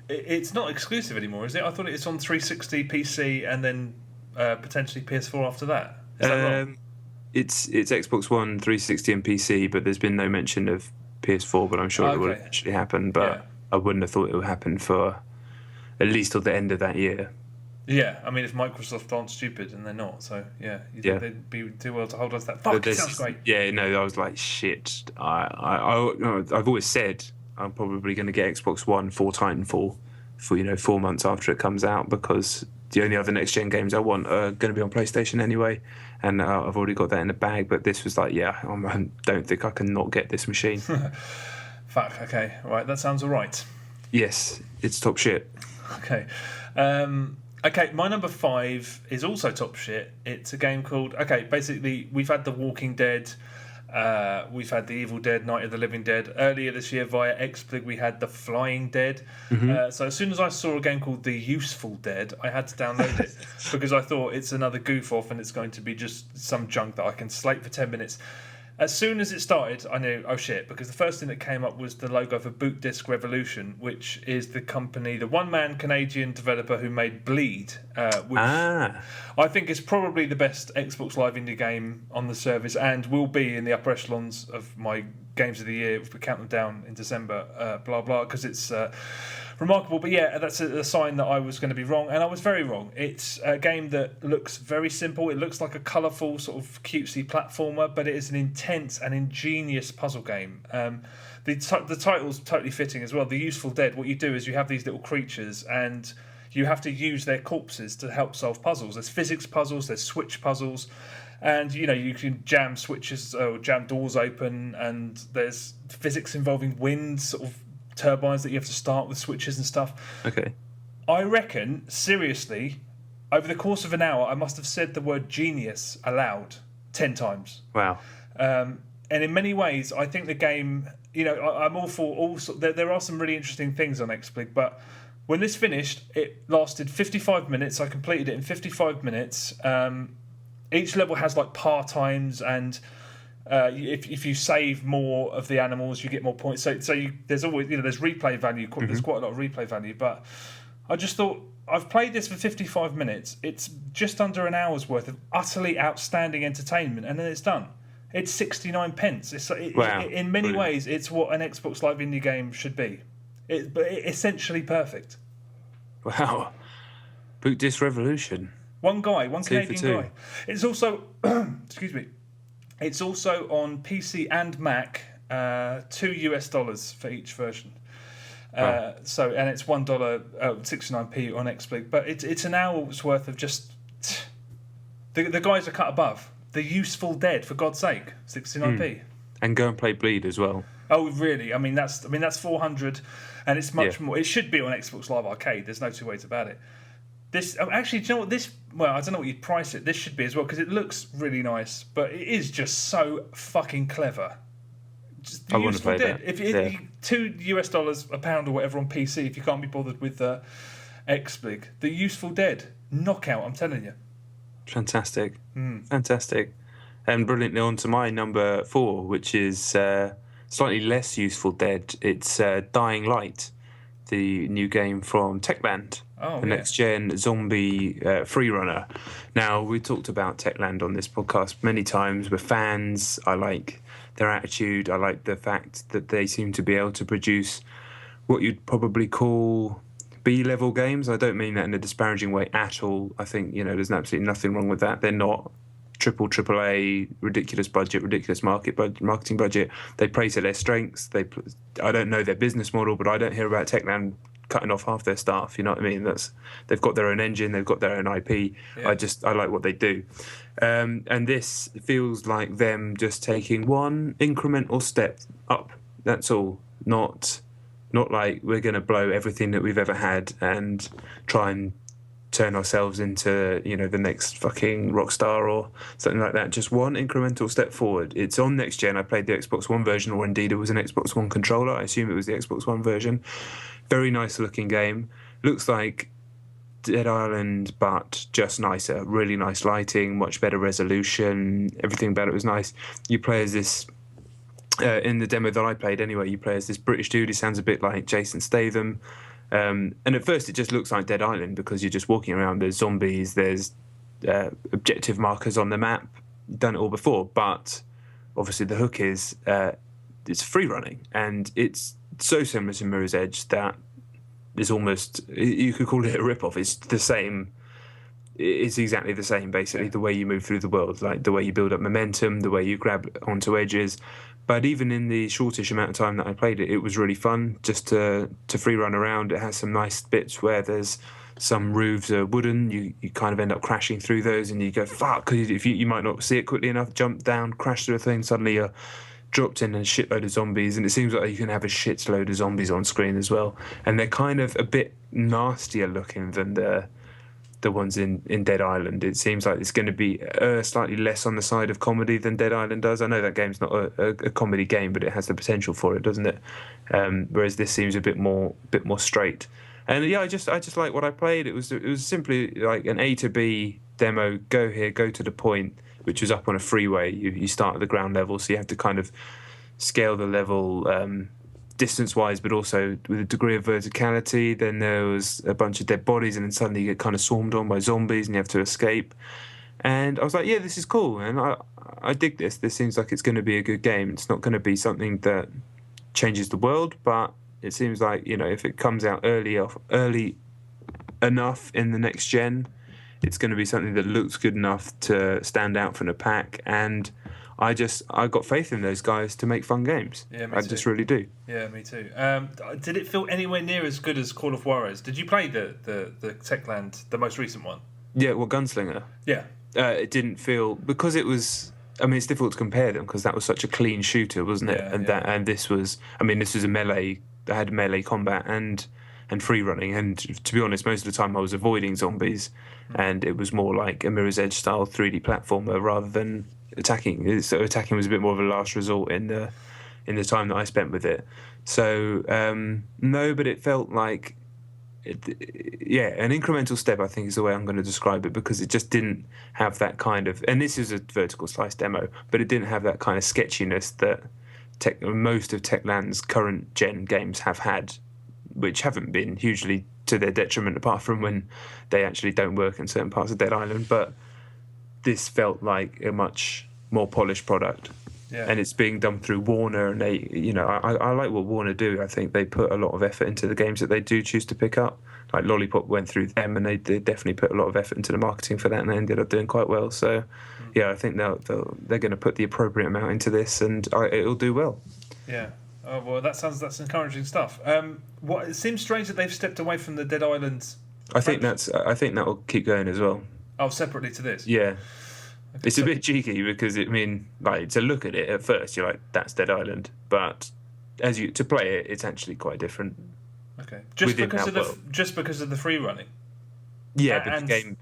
It's not exclusive anymore, is it? I thought it's on 360, PC, and then potentially PS4 after that. Is that wrong? It's Xbox One, 360, and PC, but there's been no mention of PS4. But I'm sure it will actually happen. But I wouldn't have thought it would happen for at least till the end of that year. Yeah, I mean, if Microsoft aren't stupid, and they're not, so they'd do well to hold us that. Fuck, it sounds great. Yeah, no, I was like, shit. I've always said I'm probably going to get Xbox One for Titanfall for 4 months after it comes out, because the only other next gen games I want are going to be on PlayStation anyway, and I've already got that in the bag. But this was like, I don't think I can not get this machine. Fuck. Okay, right, that sounds alright. Yes, it's top shit. Okay. Okay, my number 5 is also top shit. It's a game called... Okay, basically, we've had The Walking Dead. We've had The Evil Dead, Night of the Living Dead. Earlier this year, via XSplit, we had The Flying Dead. So as soon as I saw a game called The Useful Dead, I had to download it, because I thought it's another goof-off and it's going to be just some junk that I can slate for 10 minutes. As soon as it started, I knew, oh shit, because the first thing that came up was the logo for Boot Disc Revolution, which is the company, the one-man Canadian developer who made Bleed, which I think is probably the best Xbox Live indie game on the service, and will be in the upper echelons of my games of the year if we count them down in December, because it's remarkable. But yeah, that's a sign that I was going to be wrong, and I was very wrong. It's a game that looks very simple. It looks like a colourful sort of cutesy platformer, but it is an intense and ingenious puzzle game. The title's totally fitting as well. The Useful Dead, what you do is you have these little creatures, and you have to use their corpses to help solve puzzles. There's physics puzzles, there's switch puzzles, and you can jam switches or jam doors open, and there's physics involving wind, sort of turbines that you have to start with switches and stuff. Okay. I reckon, seriously, over the course of an hour, I must have said the word genius aloud 10 times. Wow. And in many ways, I think the game, I'm all for there are some really interesting things on XSplit, but when this finished, it lasted 55 minutes. I completed it in 55 minutes. Each level has like par times, and if you save more of the animals, you get more points. So there's always there's replay value. There's quite a lot of replay value. But I just thought, I've played this for 55 minutes. It's just under an hour's worth of utterly outstanding entertainment, and then it's done. It's 69 pence. In many ways, it's what an Xbox Live indie game should be. It's essentially perfect. Wow. Boot Disc Revolution. One Canadian guy. It's also, excuse me, it's also on PC and Mac, $2 for each version. Wow. And it's $1, 69p on XSplit. But it's an hour's worth of just the guys are cut above. The Useful Dead, for God's sake, 69p. And go and play Bleed as well. Oh, really? I mean that's 400, and it's much more. It should be on Xbox Live Arcade. There's no two ways about it. This actually, do you know what this? Well, I don't know what you'd price it. This should be as well, because it looks really nice, but it is just so fucking clever. Just the I want to play Dead. that. If $2, a pound or whatever on PC, if you can't be bothered with XSplit, the Useful Dead knockout. I'm telling you. Fantastic. Fantastic. And brilliantly on to my number 4, which is slightly less Useful Dead. It's Dying Light, the new game from Techland, the next-gen zombie freerunner. Now, we talked about Techland on this podcast many times. We're fans. I like their attitude. I like the fact that they seem to be able to produce what you'd probably call B-level games. I don't mean that in a disparaging way at all. I think, there's absolutely nothing wrong with that. They're not AAA, ridiculous budget, ridiculous marketing budget. They play to their strengths. I don't know their business model, but I don't hear about Techland cutting off half their staff. You know what I mean? They've got their own engine, they've got their own IP. Yeah. I like what they do. And this feels like them just taking one incremental step up. That's all. Not like we're going to blow everything that we've ever had and try and turn ourselves into, the next fucking rock star or something like that. Just one incremental step forward. It's on next gen. I played the Xbox One version, or indeed it was an Xbox One controller. I assume it was the Xbox One version. Very nice looking game. Looks like Dead Island, but just nicer. Really nice lighting, much better resolution. Everything about it was nice. You play as this, in the demo that I played anyway, you play as this British dude. He sounds a bit like Jason Statham. And at first it just looks like Dead Island because you're just walking around. There's zombies, there's objective markers on the map. You've done it all before, but obviously the hook is it's free running, and it's so similar to Mirror's Edge that is almost, you could call it a rip-off. It's the same. It's exactly the same, basically, the way you move through the world, like the way you build up momentum, the way you grab onto edges. But even in the shortish amount of time that I played it, it was really fun just to free run around. It has some nice bits where there's some roofs are wooden. You kind of end up crashing through those, and you go, fuck, because if you might not see it quickly enough, jump down, crash through a thing, suddenly you're dropped in a shitload of zombies, and it seems like you can have a shitload of zombies on screen as well. And they're kind of a bit nastier looking than the ones in Dead Island. It seems like it's going to be slightly less on the side of comedy than Dead Island does. I know that game's not a comedy game, but it has the potential for it, doesn't it? Whereas this seems a bit more straight. And yeah, I just like what I played. It was simply like an A to B demo. Go here, go to the point, which was up on a freeway. You start at the ground level, so you have to kind of scale the level distance-wise, but also with a degree of verticality. Then there was a bunch of dead bodies, and then suddenly you get kind of swarmed on by zombies, and you have to escape. And I was like, yeah, this is cool, and I dig this. This seems like it's going to be a good game. It's not going to be something that changes the world, but it seems like, if it comes out early enough in the next gen, it's going to be something that looks good enough to stand out from the pack. And I got faith in those guys to make fun games. Yeah, me I too. just really do. Yeah, me too. Did it feel anywhere near as good as Call of Juarez? Did you play the Techland, the most recent one? Yeah, well, Gunslinger. Yeah. It didn't feel, because it was, it's difficult to compare them because that was such a clean shooter, wasn't it? Yeah, And this was a melee. I had melee combat and free running, and to be honest, most of the time I was avoiding zombies, and it was more like a Mirror's Edge style 3D platformer rather than attacking. So attacking was a bit more of a last resort in the time that I spent with it. So no, but it felt like an incremental step, I think, is the way I'm going to describe it, because it just didn't have that kind of, and this is a vertical slice demo, but it didn't have that kind of sketchiness that most of Techland's current gen games have had, which haven't been hugely to their detriment, apart from when they actually don't work in certain parts of Dead Island. But this felt like a much more polished product. Yeah. And it's being done through Warner, and they, I like what Warner do. I think they put a lot of effort into the games that they do choose to pick up. Like Lollipop went through them, and they definitely put a lot of effort into the marketing for that, and they ended up doing quite well. So, yeah, I think they're going to put the appropriate amount into this, and it'll do well. Yeah. Oh, well, that's encouraging stuff. It seems strange that they've stepped away from the Dead Island. I think that will keep going as well. Oh, separately to this. Yeah. Okay, it's a bit cheeky because to look at it at first, you're like, that's Dead Island, but to play it, it's actually quite different. Okay, just because of the free running. Yeah, but the game.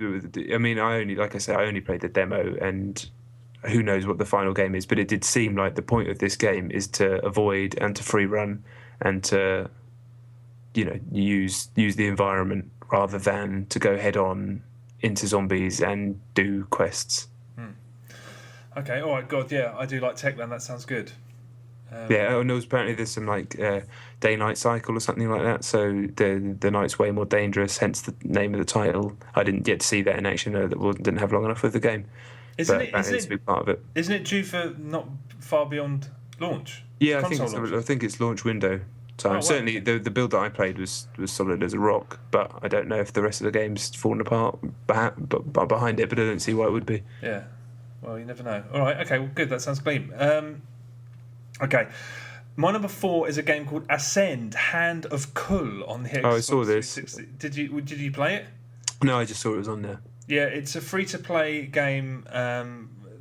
I only played the demo, and who knows what the final game is. But it did seem like the point of this game is to avoid and to free run and to, use the environment rather than to go head on into zombies and do quests. Okay, all right, God, yeah, I do like Techland. That sounds good. And apparently there's some day-night cycle or something like that. So the night's way more dangerous. Hence the name of the title. I didn't get to see that in action. Didn't have long enough with the game. Isn't it a big part of it? Isn't it due for not far beyond launch? Yeah, I think it's launch window time. Oh, certainly, the build that I played was solid as a rock. But I don't know if the rest of the game's fallen apart behind it. But I don't see why it would be. Yeah. Well, you never know. All right, okay, well, good. That sounds clean. Okay, my number 4 is a game called Ascend: Hand of Kul on the Xbox. Oh, I saw this. 360. Did you play it? No, I just saw it was on there. Yeah, it's a free-to-play game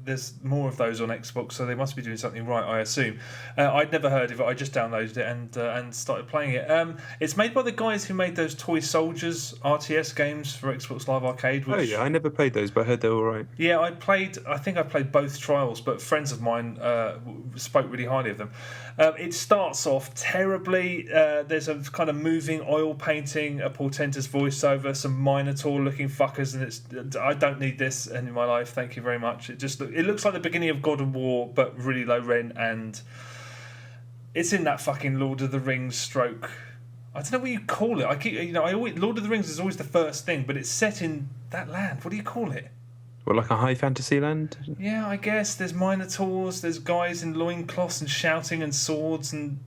there's more of those on Xbox, so they must be doing something right, I assume. I'd never heard of it. I just downloaded it and started playing it. It's made by the guys who made those Toy Soldiers RTS games for Xbox Live Arcade. Which, oh yeah, I never played those, but I heard they were all right. Yeah, I think I played both Trials, but friends of mine spoke really highly of them. It starts off terribly. There's a kind of moving oil painting, a portentous voiceover, some Minotaur-looking fuckers, and I don't need this in my life. Thank you very much. It looks like the beginning of God of War, but really low rent, and it's in that fucking Lord of the Rings stroke. I don't know what you call it. Lord of the Rings is always the first thing, but it's set in that land. What do you call it? Well, like a high fantasy land? Yeah, I guess. There's Minotaurs, there's guys in loincloths and shouting and swords and...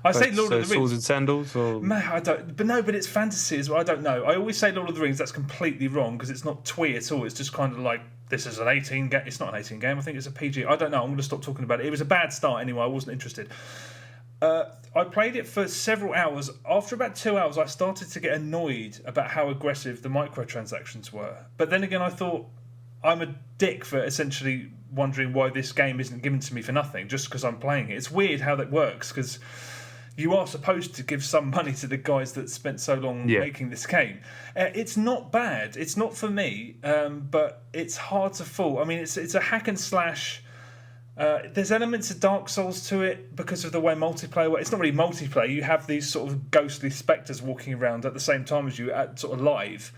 I say Lord of the Rings. Swords and sandals? Or... I don't... But it's fantasy as well. I don't know. I always say Lord of the Rings, that's completely wrong because it's not twee at all. It's just kind of like, this is an 18 game. It's not an 18 game. I think it's a PG. I don't know. I'm going to stop talking about it. It was a bad start anyway. I wasn't interested. I played it for several hours. After about 2 hours, I started to get annoyed about how aggressive the microtransactions were. But then again, I thought, I'm a dick for essentially wondering why this game isn't given to me for nothing, just because I'm playing it. It's weird how that works, because you are supposed to give some money to the guys that spent so long making this game. It's not bad. It's not for me, but it's hard to fall. I mean, it's a hack and slash. There's elements of Dark Souls to it because of the way multiplayer works. It's not really multiplayer. You have these sort of ghostly spectres walking around at the same time as you at sort of live.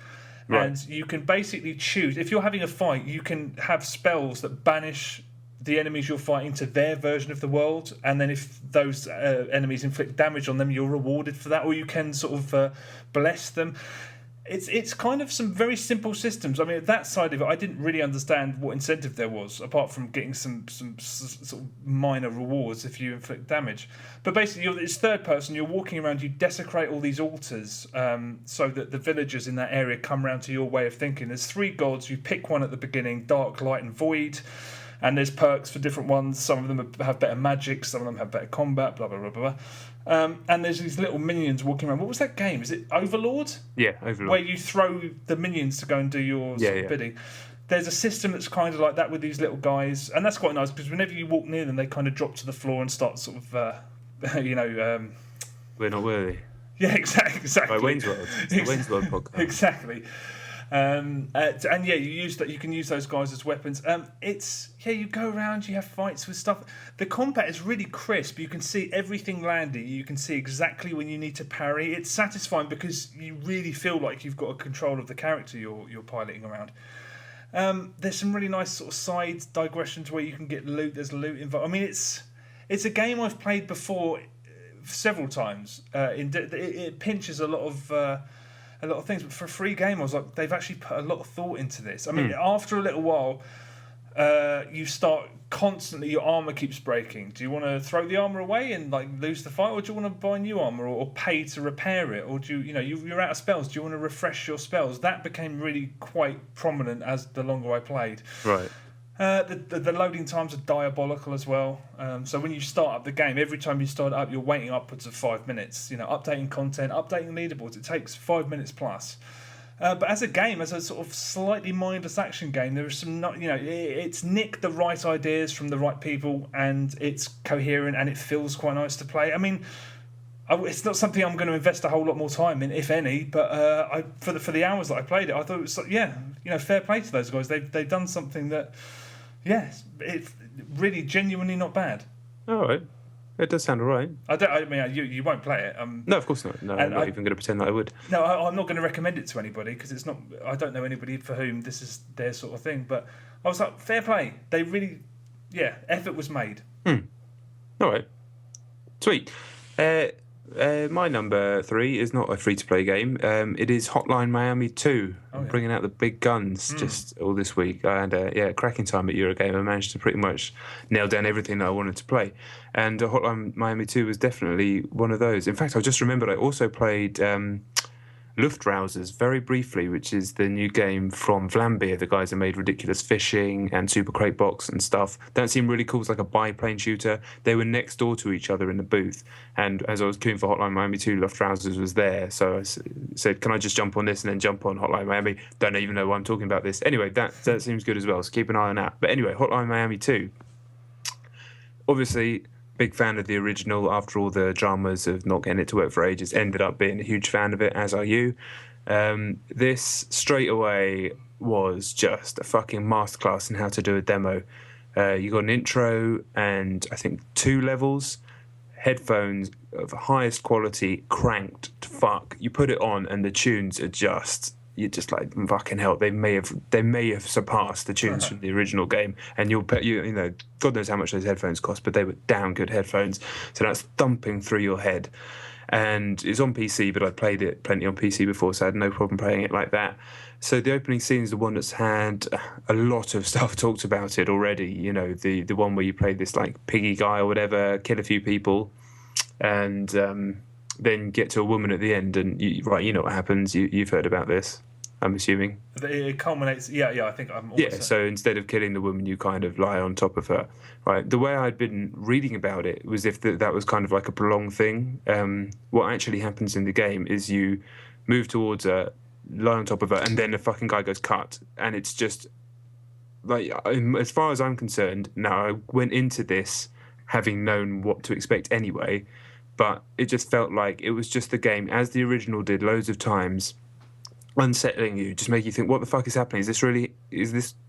Right. And you can basically choose. If you're having a fight, you can have spells that banish the enemies you're fighting to their version of the world. And then if those enemies inflict damage on them, you're rewarded for that. Or you can sort of bless them. It's kind of some very simple systems. I mean, that side of it, I didn't really understand what incentive there was, apart from getting some sort of minor rewards if you inflict damage. But basically, it's third person. You're walking around. You desecrate all these altars so that the villagers in that area come around to your way of thinking. There's 3 gods. You pick one at the beginning: dark, light, and void. And there's perks for different ones. Some of them have better magic. Some of them have better combat. Blah blah blah blah. And there's these little minions walking around. What was that game? Is it Overlord? Yeah, Overlord. Where you throw the minions to go and do your bidding. There's a system that's kind of like that with these little guys, and that's quite nice because whenever you walk near them, they kind of drop to the floor and start sort of, we're not worthy. Yeah, exactly. By Wayne's World. It's the Wayne's World podcast. Exactly. And you can use those guys as weapons. You go around, you have fights with stuff. The combat is really crisp. You can see everything landing. You can see exactly when you need to parry. It's satisfying because you really feel like you've got a control of the character you're piloting around. There's some really nice sort of side digressions where you can get loot. There's loot involved. I mean, it's a game I've played before several times. It pinches a lot of things, but for a free game, I was like, they've actually put a lot of thought into this. I mean, after a little while, you start constantly, your armor keeps breaking. Do you want to throw the armor away and like lose the fight, or do you want to buy new armor or pay to repair it, or do you're out of spells? Do you want to refresh your spells? That became really quite prominent as the longer I played. Right. The loading times are diabolical as well. So when you start up the game, every time you start it up, you're waiting upwards of 5 minutes. Updating content, updating leaderboards, it takes 5 minutes plus. But as a game, as a sort of slightly mindless action game, there is some, it's nicked the right ideas from the right people, and it's coherent and it feels quite nice to play. I mean, it's not something I'm going to invest a whole lot more time in, if any. But for the hours that I played it, I thought it was fair play to those guys. They've done something that. Yes, it's really genuinely not bad. All right. It does sound all right. I mean, you won't play it. No, of course not. No, I'm not even going to pretend that I would. No, I'm not going to recommend it to anybody because it's not. I don't know anybody for whom this is their sort of thing. But I was like, fair play. They really, effort was made. All right. Sweet. My number 3 is not a free-to-play game. It is Hotline Miami 2. Bringing out the big guns just all this week. And cracking time at Eurogamer. I managed to pretty much nail down everything that I wanted to play. And Hotline Miami 2 was definitely one of those. In fact, I just remembered I also played Luftrausers very briefly, which is the new game from Vlambeer, the guys that made Ridiculous Fishing and Super Crate Box and stuff. That seemed really cool. It's like a biplane shooter. They were next door to each other in the booth. And as I was queuing for Hotline Miami 2, Luftrausers was there. So I said, can I just jump on this and then jump on Hotline Miami? Don't even know why I'm talking about this. Anyway, that seems good as well. So keep an eye on that. But anyway, Hotline Miami 2. Obviously, big fan of the original. After all the dramas of not getting it to work for ages, ended up being a huge fan of it, as are you. This straight away was just a fucking masterclass in how to do a demo. You got an intro and I think 2 levels, headphones of highest quality, cranked to fuck. You put it on and the tunes are just... You're just like, fucking hell, they may have surpassed the tunes from the original game, and you know, God knows how much those headphones cost, but they were damn good headphones. So that's thumping through your head, and it's on PC, but I played it plenty on PC before, so I had no problem playing it like that. So the opening scene is the one that's had a lot of stuff talked about it already. You know, the one where you play this like piggy guy or whatever, kill a few people, and then get to a woman at the end, and you know what happens. You've heard about this, I'm assuming. It culminates. Yeah. I think I'm. So instead of killing the woman, you kind of lie on top of her, right? The way I'd been reading about it was if that was kind of like a prolonged thing. What actually happens in the game is you move towards her, lie on top of her, and then the fucking guy goes cut, and it's just like, as far as I'm concerned, now I went into this having known what to expect anyway. But it just felt like it was just the game, as the original did loads of times, unsettling you, just make you think, what the fuck is happening? Is this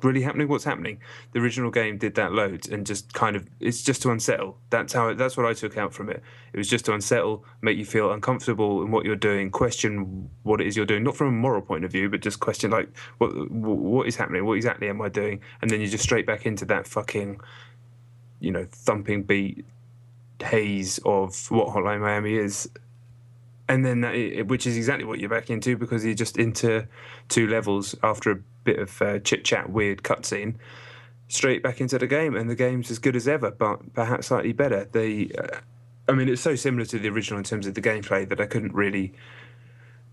really happening? What's happening? The original game did that loads, and just kind of, it's just to unsettle. That's what I took out from it. It was just to unsettle, make you feel uncomfortable in what you're doing, question what it is you're doing, not from a moral point of view, but just question like, what is happening? What exactly am I doing? And then you're just straight back into that fucking, you know, thumping beat haze of what Hotline Miami is, and then which is exactly what you're back into, because you're just into 2 levels after a bit of chit chat, weird cutscene, straight back into the game, and the game's as good as ever, but perhaps slightly better. I mean, it's so similar to the original in terms of the gameplay that I couldn't really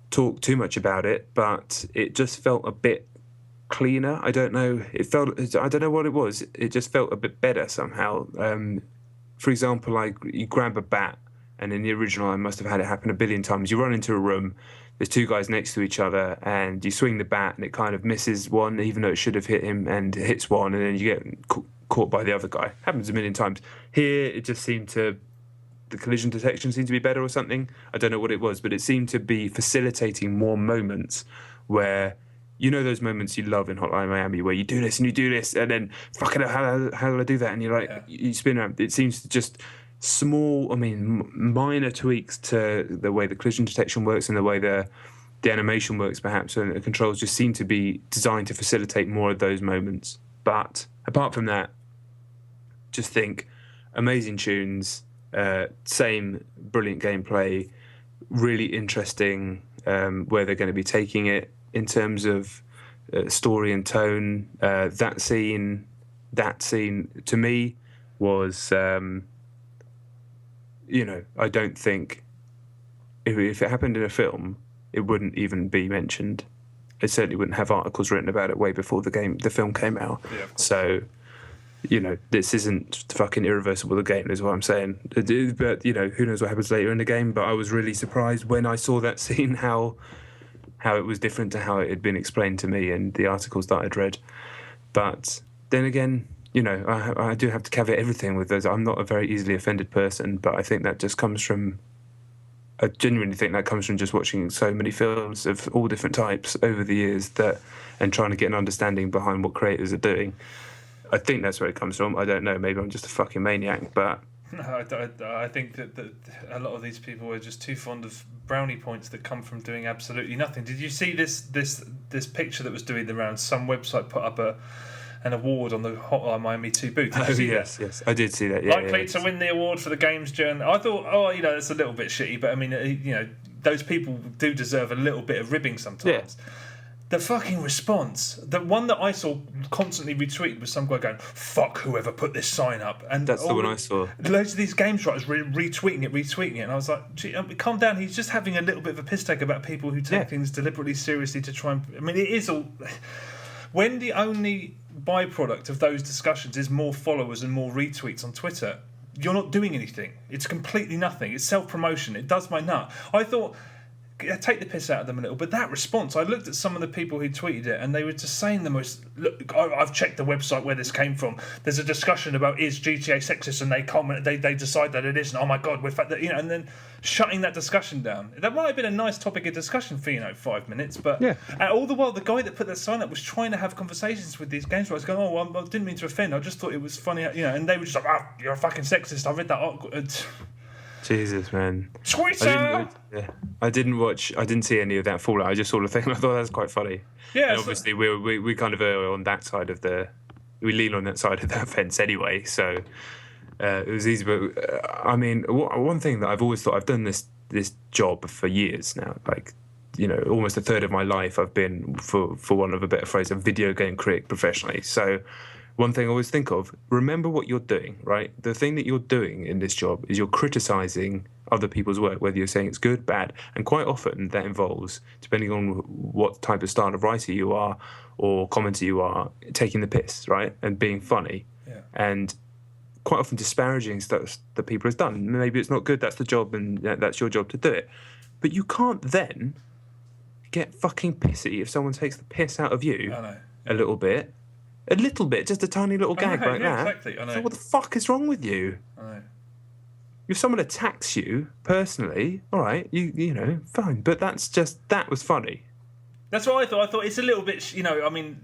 talk too much about it, but it just felt a bit cleaner. I don't know. I don't know what it was. It just felt a bit better somehow. For example, like you grab a bat, and in the original I must have had it happen a billion times. You run into a room, there's 2 guys next to each other, and you swing the bat and it kind of misses one, even though it should have hit him, and it hits one, and then you get caught by the other guy. Happens a million times. Here, it just seemed to... The collision detection seemed to be better or something. I don't know what it was, but it seemed to be facilitating more moments where... You know those moments you love in Hotline Miami where you do this and you do this, and then fucking how do I do that? And you're like, you spin around. It seems to just small, minor tweaks to the way the collision detection works and the way the animation works, perhaps, and the controls just seem to be designed to facilitate more of those moments. But apart from that, just think amazing tunes, same brilliant gameplay, really interesting where they're going to be taking it. In terms of story and tone, that scene to me was, I don't think if it happened in a film, it wouldn't even be mentioned. It certainly wouldn't have articles written about it way before the film came out. Yeah, so, this isn't fucking irreversible, the game, is what I'm saying. But, who knows what happens later in the game. But I was really surprised when I saw that scene how it was different to how it had been explained to me in the articles that I'd read. But then again, I do have to caveat everything with those. I'm not a very easily offended person, but I think that just comes from... I genuinely think that comes from just watching so many films of all different types over the years and trying to get an understanding behind what creators are doing. I think that's where it comes from. I don't know. Maybe I'm just a fucking maniac, but... No, I think that a lot of these people are just too fond of brownie points that come from doing absolutely nothing. Did you see this picture that was doing the rounds? Some website put up an award on the Hotline Miami 2 booth. Did you see that? Yes, I did see that. Likely to win the award for the games journey. I thought, that's a little bit shitty, but I mean, those people do deserve a little bit of ribbing sometimes. The fucking response, the one that I saw constantly retweeted was some guy going, "Fuck whoever put this sign up," and That's the one I saw. Loads of these games writers retweeting it, and I was like, "Gee, calm down." He's just having a little bit of a piss take about people who take things deliberately seriously to try and. I mean, it is all. When the only byproduct of those discussions is more followers and more retweets on Twitter, you're not doing anything. It's completely nothing. It's self-promotion. It does my nut. I thought. Take the piss out of them a little, but that response, I looked at some of the people who tweeted it and they were just saying the most, look, I've checked the website where this came from, there's a discussion about is GTA sexist, and they comment, they decide that it isn't, oh my god, and then shutting that discussion down. That might have been a nice topic of discussion for 5 minutes, but all the while the guy that put that sign up was trying to have conversations with these games writers going, I didn't mean to offend, I just thought it was funny, and they were just like, you're a fucking sexist, I read that article. Jesus, man. Twitter! I didn't see any of that fallout. I just saw the thing and I thought that was quite funny. Yeah. And obviously, we kind of are on that side of we lean on that side of that fence anyway, so it was easy. But I mean, one thing that I've always thought, I've done this job for years now, like, almost a third of my life I've been, for want of a better phrase, a video game critic professionally. So one thing I always think of, remember what you're doing, right? The thing that you're doing in this job is you're criticising other people's work, whether you're saying it's good, bad, and quite often that involves, depending on what type of style of writer you are or commenter you are, taking the piss, right? And being funny. Yeah. And quite often disparaging stuff that people have done. Maybe it's not good, that's the job, and that's your job to do it. But you can't then get fucking pissy if someone takes the piss out of you a little bit. A little bit, just a tiny little gag like that. Exactly, I know. So what the fuck is wrong with you? I know. If someone attacks you personally, all right, you know, fine. But that was funny. That's what I thought. I thought it's a little bit, I mean,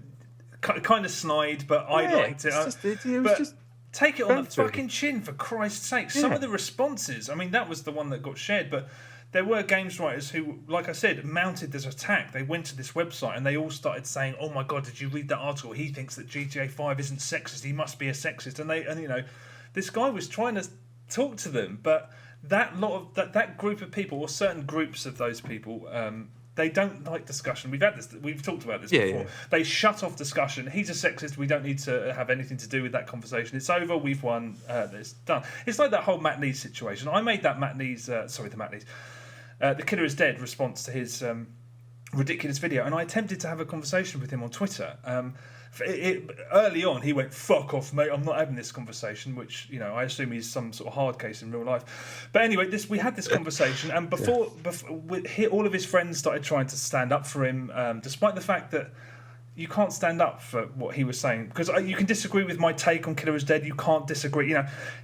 kind of snide, but I liked it. It was just take it on the fucking chin, for Christ's sake. Some of the responses, I mean, that was the one that got shared, but there were games writers who, like I said, mounted this attack. They went to this website and they all started saying, "Oh my god, did you read that article? He thinks that GTA 5 isn't sexist. He must be a sexist." And this guy was trying to talk to them, but that group of people, or certain groups of those people, they don't like discussion. We've talked about this before. Yeah. They shut off discussion. He's a sexist. We don't need to have anything to do with that conversation. It's over. We've won. It's done. It's like that whole Matt Lees situation. I made that the Killer is Dead response to his ridiculous video, and I attempted to have a conversation with him on Twitter. Early on, he went, "Fuck off, mate, I'm not having this conversation," which, I assume he's some sort of hard case in real life. But anyway, we had this conversation, and before all of his friends started trying to stand up for him, despite the fact that you can't stand up for what he was saying, because you can disagree with my take on Killer is Dead. You can't disagree.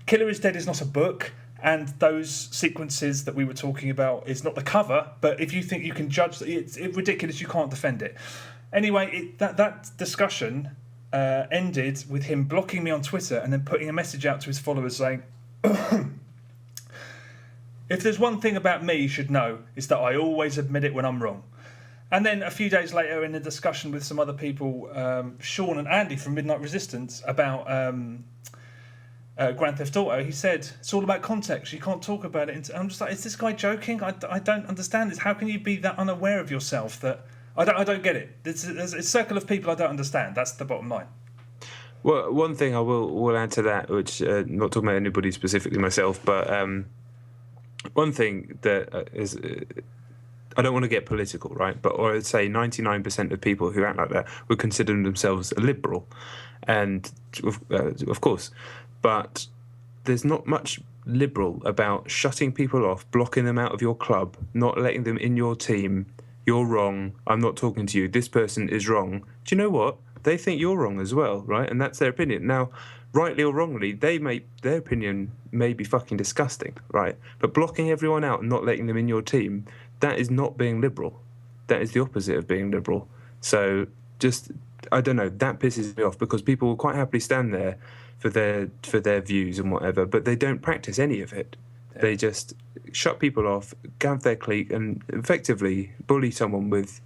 Killer is Dead is not a book. And those sequences that we were talking about is not the cover, but if you think you can judge, it's ridiculous, you can't defend it. Anyway, that discussion ended with him blocking me on Twitter and then putting a message out to his followers saying, "If there's one thing about me you should know, it's that I always admit it when I'm wrong." And then a few days later, in a discussion with some other people, Sean and Andy from Midnight Resistance, about Grand Theft Auto, he said, "It's all about context. You can't talk about it." I'm just like, is this guy joking? I don't understand this. How can you be that unaware of yourself? That I don't get it. There's a circle of people I don't understand. That's the bottom line. Well, one thing I will add to that, which not talking about anybody specifically myself, but one thing that is, I don't want to get political, right? But I'd say 99% of people who act like that would consider themselves a liberal, and of course. But there's not much liberal about shutting people off, blocking them out of your club, not letting them in your team. You're wrong. I'm not talking to you. This person is wrong. Do you know what? They think you're wrong as well, right? And that's their opinion. Now, rightly or wrongly, their opinion may be fucking disgusting, right? But blocking everyone out and not letting them in your team, that is not being liberal. That is the opposite of being liberal. So just, I don't know, that pisses me off, because people will quite happily stand there for their views and whatever, but they don't practice any of it. Yeah. They just shut people off, have their clique, and effectively bully someone with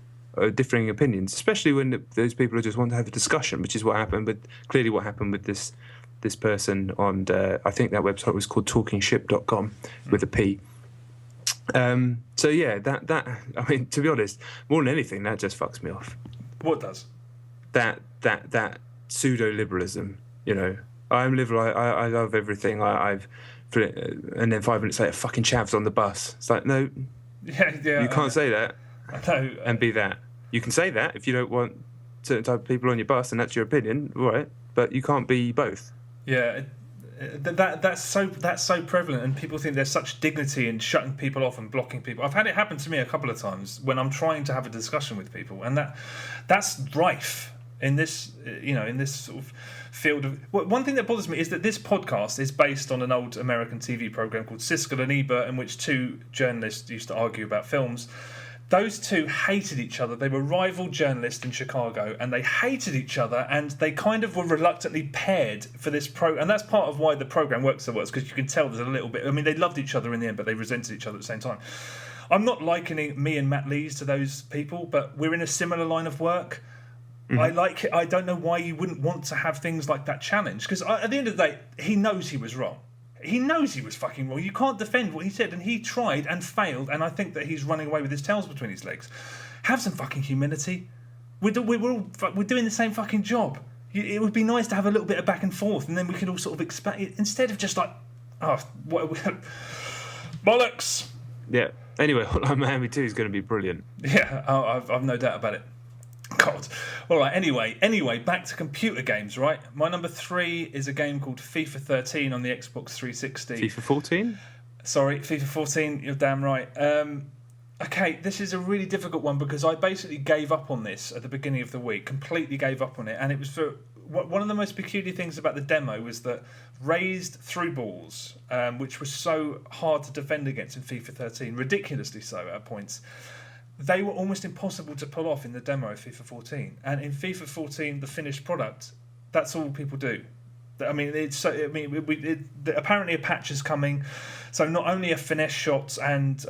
differing opinions, especially when those people just want to have a discussion, which is what happened. But clearly what happened with this person on, I think that website was called talkingship.com with a P. So yeah, that I mean, to be honest, more than anything, that just fucks me off. What does? That pseudo liberalism. You know, I'm liberal. I love everything. I've, and then 5 minutes later, fucking chavs on the bus. It's like, no, yeah. You can't say that. I know. And be that. You can say that if you don't want certain type of people on your bus, and that's your opinion, all right? But you can't be both. Yeah. That's so prevalent, and people think there's such dignity in shutting people off and blocking people. I've had it happen to me a couple of times when I'm trying to have a discussion with people, and that's rife in this sort of field of. One thing that bothers me is that this podcast is based on an old American TV program called Siskel and Ebert, in which two journalists used to argue about films. Those two hated each other. They were rival journalists in Chicago, and they hated each other, and they kind of were reluctantly paired for this and that's part of why the program works so well, because you can tell there's a little bit. I mean, they loved each other in the end, but they resented each other at the same time. I'm not likening me and Matt Lees to those people, but we're in a similar line of work. Mm-hmm. I don't know why you wouldn't want to have things like that challenged, because at the end of the day, he knows he was wrong. He knows he was fucking wrong. You can't defend what he said, and he tried and failed, and I think that he's running away with his tails between his legs. Have some fucking humility. We're doing the same fucking job. It would be nice to have a little bit of back and forth, and then we could all sort of expect it, instead of just like, bollocks. Yeah. Anyway, Hotline Miami 2 is going to be brilliant. Yeah, I've no doubt about it. God. All right, anyway, back to computer games, right? My number 3 is a game called FIFA 13 on the Xbox 360. FIFA 14? Sorry, FIFA 14, you're damn right. Okay, this is a really difficult one because I basically gave up on this at the beginning of the week, completely gave up on it, and it was for... One of the most peculiar things about the demo was that raised through balls, which was so hard to defend against in FIFA 13, ridiculously so at points, they were almost impossible to pull off in the demo of FIFA 14. And in FIFA 14, the finished product, that's all people do. I mean, apparently a patch is coming, so not only are finesse shots and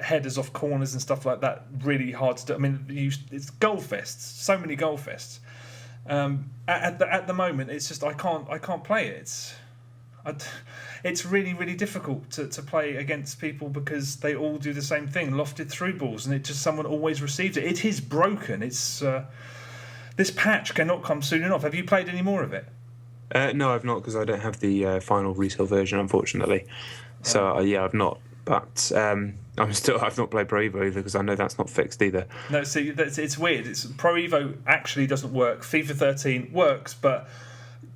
headers off corners and stuff like that really hard to do. I mean, it's goal fests, so many goal fests. At the moment, it's just I can't play it. It's really, really difficult to play against people because they all do the same thing, lofted through balls, and someone always receives it. It is broken. It's this patch cannot come soon enough. Have you played any more of it? No, I've not, because I don't have the final retail version, unfortunately. So yeah, I've not. But I've not played Pro Evo either, because I know that's not fixed either. No, see, it's weird. Pro Evo actually doesn't work. FIFA 13 works, but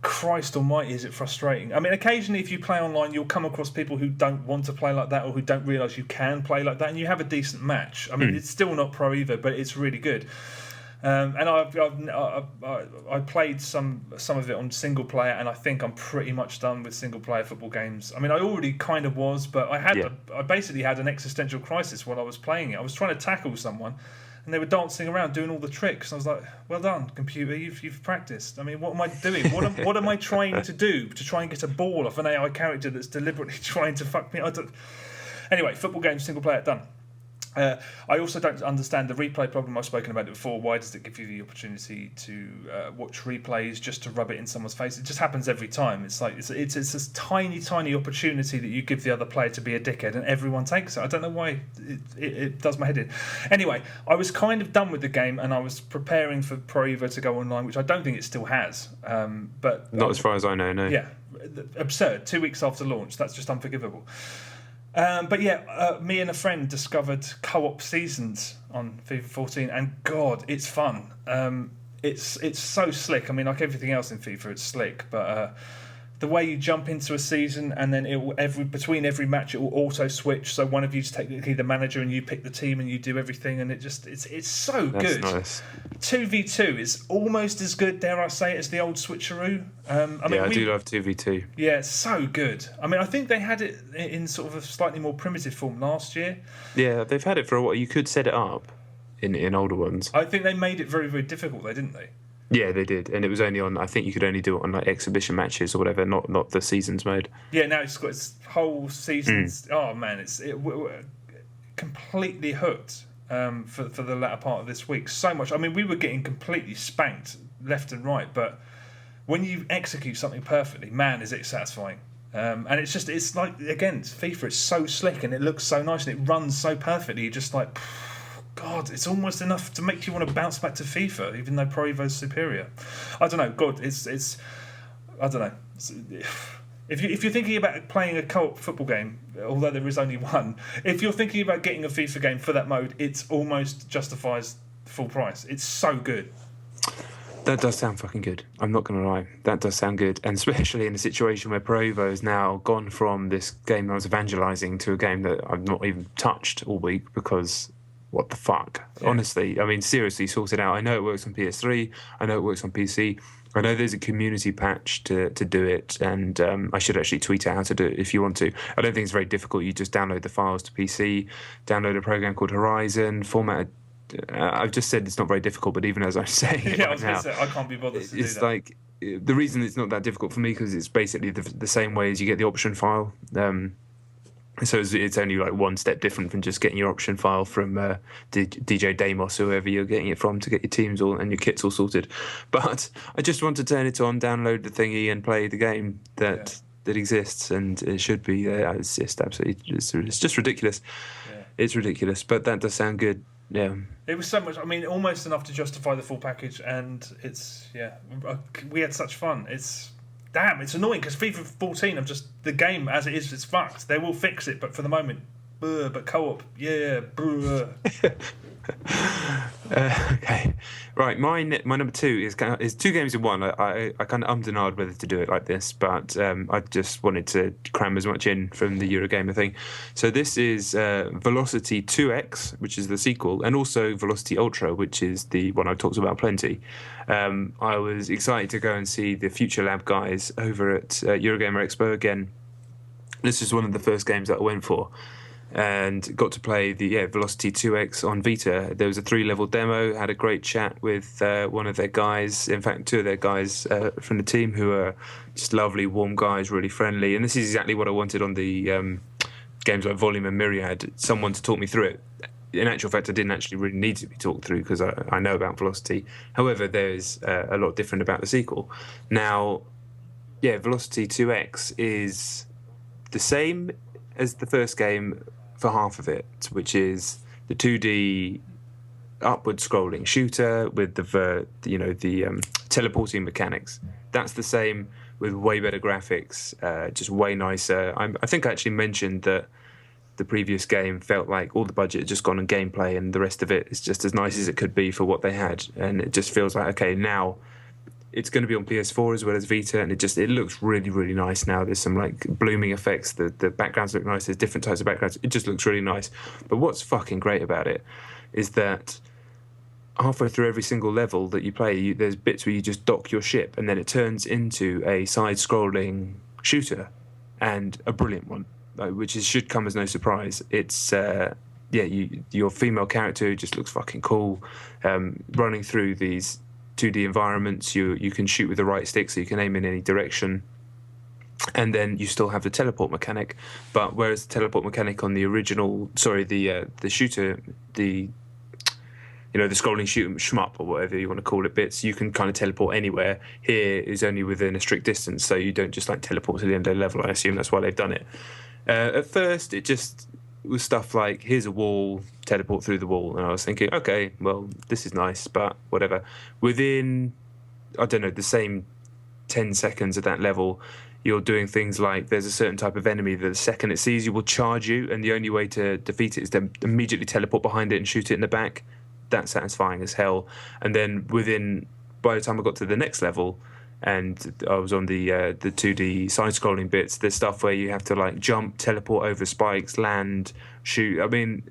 Christ almighty, is it frustrating. I mean, occasionally if you play online, you'll come across people who don't want to play like that, or who don't realise you can play like that, and you have a decent match. I mean, it's still not Pro Evo, but it's really good. And I played some of it on single player, and I think I'm pretty much done with single player football games. I mean, I already kind of was, but I basically had an existential crisis while I was playing it. I was trying to tackle someone, and they were dancing around doing all the tricks. And I was like, "Well done, computer. You've practiced. I mean, what am I doing? What am I trying to do to try and get a ball off an AI character that's deliberately trying to fuck me?" Anyway, football games single player done. I also don't understand the replay problem. I've spoken about it before. Why does it give you the opportunity to watch replays just to rub it in someone's face? It just happens every time. It's like it's this tiny opportunity that you give the other player to be a dickhead, and everyone takes it. I don't know why it does my head in. Anyway, I was kind of done with the game, and I was preparing for Pro Evo to go online, which I don't think it still has. But not as far as I know. No. Yeah, absurd. 2 weeks after launch, that's just unforgivable. But yeah, me and a friend discovered co-op seasons on FIFA 14, and God, it's fun. It's so slick. I mean, like everything else in FIFA, it's slick. But the way you jump into a season, and then between every match, it will auto switch. So one of you's technically the manager, and you pick the team, and you do everything, and it's so good. Nice. 2v2 is almost as good, dare I say it, as the old switcheroo. I do love 2v2. Yeah, it's so good. I mean, I think they had it in sort of a slightly more primitive form last year. Yeah, they've had it for a while. You could set it up in older ones. I think they made it very, very difficult, though, didn't they? Yeah, they did, and it was only on. I think you could only do it on like exhibition matches or whatever, not the seasons mode. Yeah, now it's got its whole seasons. Oh man, we're completely hooked for the latter part of this week. So much. I mean, we were getting completely spanked left and right, but when you execute something perfectly, man, is it satisfying. And it's like, again, it's FIFA. It's so slick and it looks so nice and it runs so perfectly. You're just like, God, it's almost enough to make you want to bounce back to FIFA, even though Pro Evo's superior. I don't know. God, it's I don't know. If you're thinking about playing a co-op football game, although there is only one, if you're thinking about getting a FIFA game for that mode, it almost justifies full price. It's so good. That does sound fucking good. I'm not going to lie. That does sound good. And especially in a situation where Pro Evo has now gone from this game that I was evangelising to a game that I've not even touched all week because what the fuck? Yeah. Honestly, I mean, seriously, sort it out. I know it works on PS3. I know it works on PC. I know there's a community patch to do it, and I should actually tweet out how to do it if you want to. I don't think it's very difficult. You just download the files to PC, download a program called Horizon, format I've just said it's not very difficult, but even as I'm saying it I was going to say, I can't be bothered to do that. It's like, the reason it's not that difficult for me, because it's basically the same way as you get the option file. So it's only like one step different from just getting your option file from DJ Damos, whoever you're getting it from, to get your teams all and your kits all sorted. But I just want to turn it on, download the thingy, and play the game that exists, and it should be there. It's just absolutely, it's just ridiculous. Yeah. It's ridiculous, but that does sound good. Yeah, it was so much. I mean, almost enough to justify the full package, and we had such fun. It's annoying because FIFA 14, the game as it is, it's fucked. They will fix it, but for the moment, but co-op, okay, right. My number 2 is 2 games in one. I kind of and ahed whether to do it like this, but I just wanted to cram as much in from the Eurogamer thing. So this is Velocity 2X, which is the sequel, and also Velocity Ultra, which is the one I've talked about plenty. I was excited to go and see the Future Lab guys over at Eurogamer Expo again. This is one of the first games that I went for, and got to play the Velocity 2X on Vita. There was a 3-level demo, had a great chat with one of their guys, in fact 2 of their guys from the team, who are just lovely, warm guys, really friendly. And this is exactly what I wanted on the games like Volume and Myriad, someone to talk me through it. In actual fact, I didn't actually really need to be talked through because I know about Velocity. However, there's a lot different about the sequel. Now, Velocity 2X is the same as the first game for half of it, which is the 2D upward scrolling shooter with the teleporting mechanics. That's the same with way better graphics, just way nicer. I think I actually mentioned that the previous game felt like all the budget had just gone on gameplay, and the rest of it is just as nice as it could be for what they had. And it just feels like, okay, now it's going to be on PS4 as well as Vita, and it looks really, really nice now. There's some like blooming effects. The backgrounds look nice. There's different types of backgrounds. It just looks really nice. But what's fucking great about it is that halfway through every single level that you play, there's bits where you just dock your ship, and then it turns into a side-scrolling shooter, and a brilliant one, which should come as no surprise. It's your female character just looks fucking cool, running through these 2D environments. You can shoot with the right stick, so you can aim in any direction, and then you still have the teleport mechanic. But whereas the teleport mechanic on the original, the shooter, the scrolling shoot shmup or whatever you want to call it bits, you can kind of teleport anywhere. Here is only within a strict distance, so you don't just like teleport to the end of the level. I assume that's why they've done it. At first, it just was stuff like, here's a wall, teleport through the wall, and I was thinking, okay, well, this is nice, but whatever. Within, I don't know, the same 10 seconds of that level, you're doing things like, there's a certain type of enemy that the second it sees you will charge you, and the only way to defeat it is to immediately teleport behind it and shoot it in the back. That's satisfying as hell. And then by the time I got to the next level, and I was on the 2D side-scrolling bits, there's stuff where you have to like jump, teleport over spikes, land, shoot. I mean,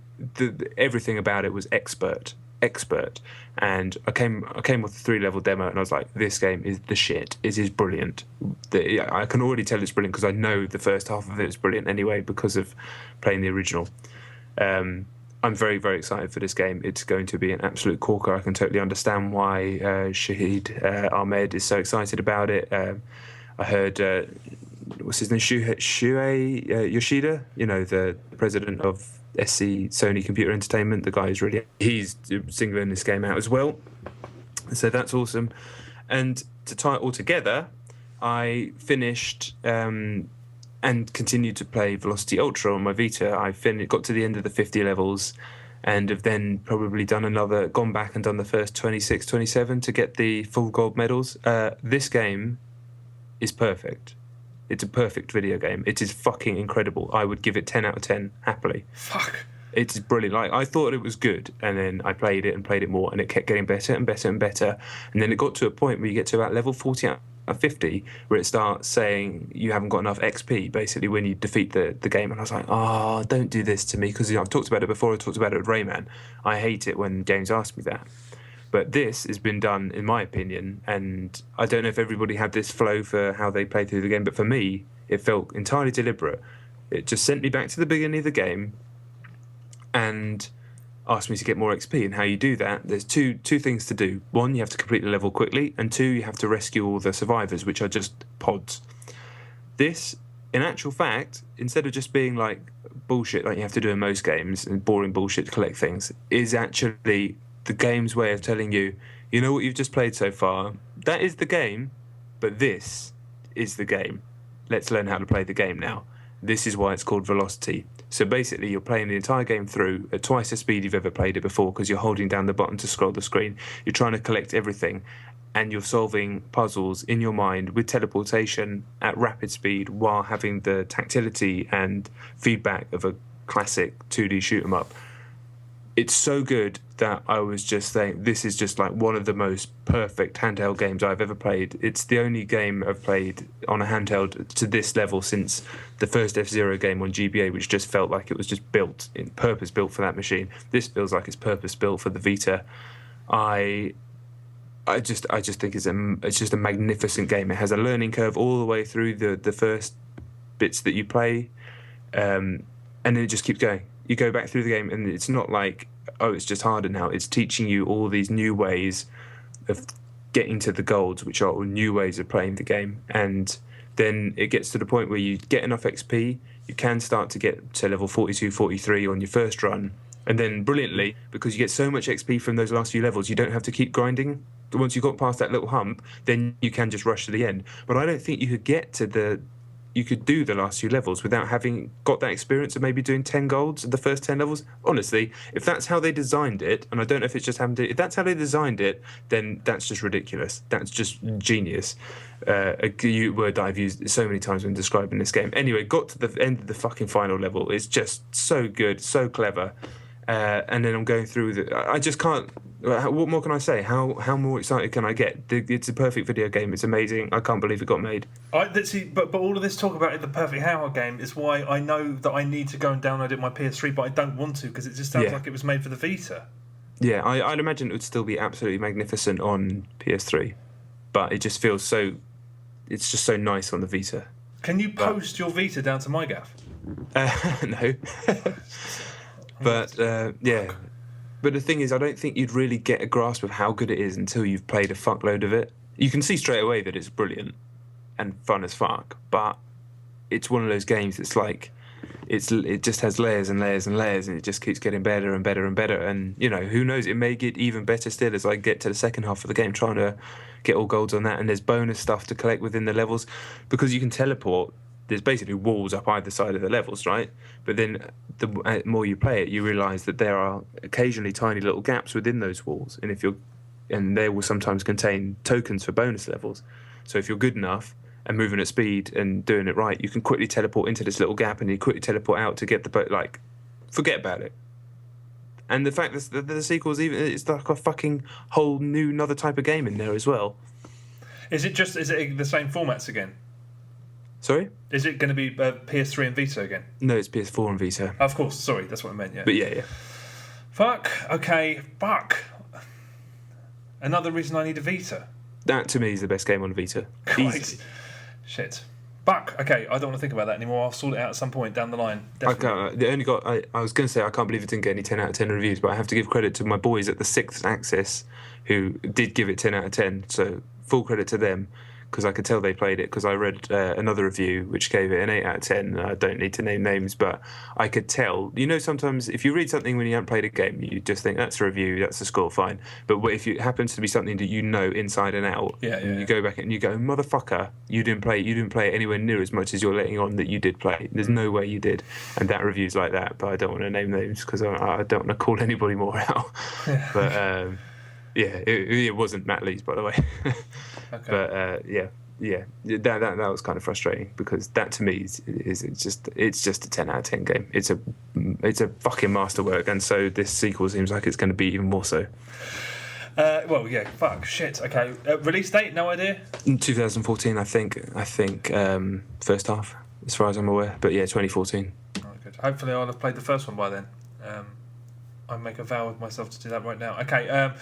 everything about it was expert. And I came with a 3-level demo, and I was like, this game is the shit. It is brilliant. I can already tell it's brilliant because I know the first half of it is brilliant anyway because of playing the original. I'm very, very excited for this game. It's going to be an absolute corker. I can totally understand why Shahid Ahmed is so excited about it. I heard, what's his name, Shuei Yoshida, the president of SC Sony Computer Entertainment. The guy he's singling this game out as well. So that's awesome. And to tie it all together, I finished and continued to play Velocity Ultra on my Vita. I got to the end of the 50 levels, and have then probably gone back and done the first 26, 27 to get the full gold medals. This game is perfect. It's a perfect video game. It is fucking incredible. I would give it 10 out of 10 happily. Fuck. It's brilliant. Like, I thought it was good, and then I played it more, and it kept getting better and better and better. And then it got to a point where you get to about level 40 out of 50, where it starts saying you haven't got enough XP, basically, when you defeat the game. And I was like, oh, don't do this to me, because I've talked about it before. I talked about it with Rayman. I hate it when games ask me that. But this has been done, in my opinion, and I don't know if everybody had this flow for how they played through the game, but for me, it felt entirely deliberate. It just sent me back to the beginning of the game and asked me to get more XP. And how you do that, there's two things to do. One, you have to complete the level quickly, and two, you have to rescue all the survivors, which are just pods. This, in actual fact, instead of just being like bullshit like you have to do in most games and boring bullshit to collect things, is actually the game's way of telling you, you know what you've just played so far? That is the game, but this is the game. Let's learn how to play the game now. This is why it's called Velocity. So basically, you're playing the entire game through at twice the speed you've ever played it before, because you're holding down the button to scroll the screen. You're trying to collect everything, and you're solving puzzles in your mind with teleportation at rapid speed while having the tactility and feedback of a classic 2D shoot 'em up. It's so good that I was just saying, this is just like one of the most perfect handheld games I've ever played. It's the only game I've played on a handheld to this level since the first F-Zero game on GBA, which just felt like it was just purpose built for that machine. This feels like it's purpose built for the Vita. I just think it's just a magnificent game. It has a learning curve all the way through the first bits that you play, and then it just keeps going. You go back through the game, and it's not like, oh, it's just harder now. It's teaching you all these new ways of getting to the golds, which are all new ways of playing the game. And then it gets to the point where you get enough XP, you can start to get to level 42, 43 on your first run. And then brilliantly, because you get so much XP from those last few levels, you don't have to keep grinding. Once you got past that little hump, then you can just rush to the end. But I don't think you could do the last few levels without having got that experience of maybe doing 10 golds at the first 10 levels. Honestly, if that's how they designed it, and I don't know if it's just happened, if that's how they designed it, then that's just ridiculous. That's just genius. A word that I've used so many times when describing this game. Anyway, got to the end of the fucking final level. It's just so good, so clever. And then I'm going through I just can't. What more can I say? How more excited can I get? It's a perfect video game. It's amazing. I can't believe it got made. But all of this talk about the perfect handheld game is why I know that I need to go and download it on my PS3, but I don't want to, because it just sounds like it was made for the Vita. Yeah, I'd imagine it would still be absolutely magnificent on PS3, but it just feels so. It's just so nice on the Vita. Can you post your Vita down to my gaff? No. But yeah. But the thing is, I don't think you'd really get a grasp of how good it is until you've played a fuckload of it. You can see straight away that it's brilliant and fun as fuck, but it's one of those games that's like, it just has layers and layers and layers, and it just keeps getting better and better and better. And, you know, who knows, it may get even better still as I get to the second half of the game, trying to get all golds on that. And there's bonus stuff to collect within the levels, because you can teleport. There's basically walls up either side of the levels, right? But then the more you play it, you realise that there are occasionally tiny little gaps within those walls, and they will sometimes contain tokens for bonus levels. So if you're good enough and moving at speed and doing it right, you can quickly teleport into this little gap, and you quickly teleport out to get the boat. Like, forget about it. And the fact that the sequel's it's like a fucking whole new another type of game in there as well. Is it the same formats again? Sorry? Is it going to be PS3 and Vita again? No, it's PS4 and Vita. Of course, sorry, that's what I meant, yeah. But yeah. Fuck, okay, fuck. Another reason I need a Vita. That, to me, is the best game on Vita. Easy. Shit. Fuck, okay, I don't want to think about that anymore. I'll sort it out at some point down the line. Definitely. I was going to say, I can't believe it didn't get any 10 out of 10 reviews, but I have to give credit to my boys at the 6th Axis, who did give it 10 out of 10, so full credit to them. because I could tell they played it, because I read another review which gave it an 8 out of 10. I don't need to name names, but I could tell. You know, sometimes if you read something when you haven't played a game, you just think that's a review, that's a score, fine. But if it happens to be something that you know inside and out, you go back and you go, motherfucker, you didn't play it anywhere near as much as you're letting on that you did play. There's no way you did. And that review's like that, but I don't want to name names because I don't want to call anybody more out. But it wasn't Matt Lee's, by the way. Okay. But that was kind of frustrating, because that to me is just a 10 out of 10 game. It's a fucking masterwork, and so this sequel seems like it's going to be even more so. Shit. Okay, release date, no idea. In 2014, I think first half, as far as I'm aware. But yeah, 2014. Oh, good. Hopefully, I'll have played the first one by then. I make a vow with myself to do that right now. Okay.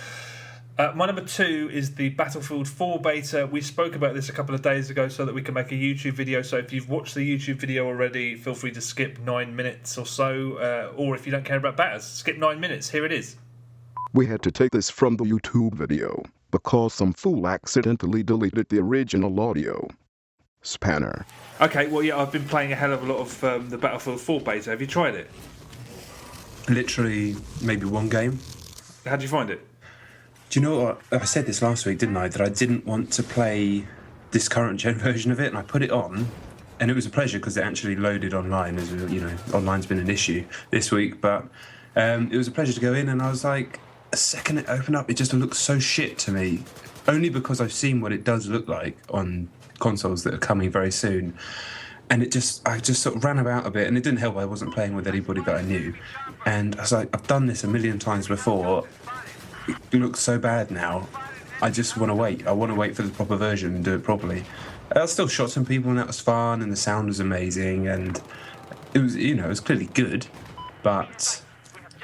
My number 2 is the Battlefield 4 beta. We spoke about this a couple of days ago so that we can make a YouTube video. So if you've watched the YouTube video already, feel free to skip 9 minutes or so. Or if you don't care about betas, skip 9 minutes. Here it is. We had to take this from the YouTube video because some fool accidentally deleted the original audio. Spanner. Okay, well, yeah, I've been playing a hell of a lot of the Battlefield 4 beta. Have you tried it? Literally, maybe one game. How do you find it? Do you know what? I said this last week, didn't I? That I didn't want to play this current gen version of it, and I put it on, and it was a pleasure because it actually loaded online. As you know, online's been an issue this week, but it was a pleasure to go in, and I was like, a second it opened up, it just looked so shit to me, only because I've seen what it does look like on consoles that are coming very soon. And I just sort of ran about a bit, and it didn't help I wasn't playing with anybody that I knew. And I was like, I've done this a million times before. It looks so bad now. I just want to wait. I want to wait for the proper version and do it properly. I still shot some people, and that was fun, and the sound was amazing, and it was, it was clearly good. But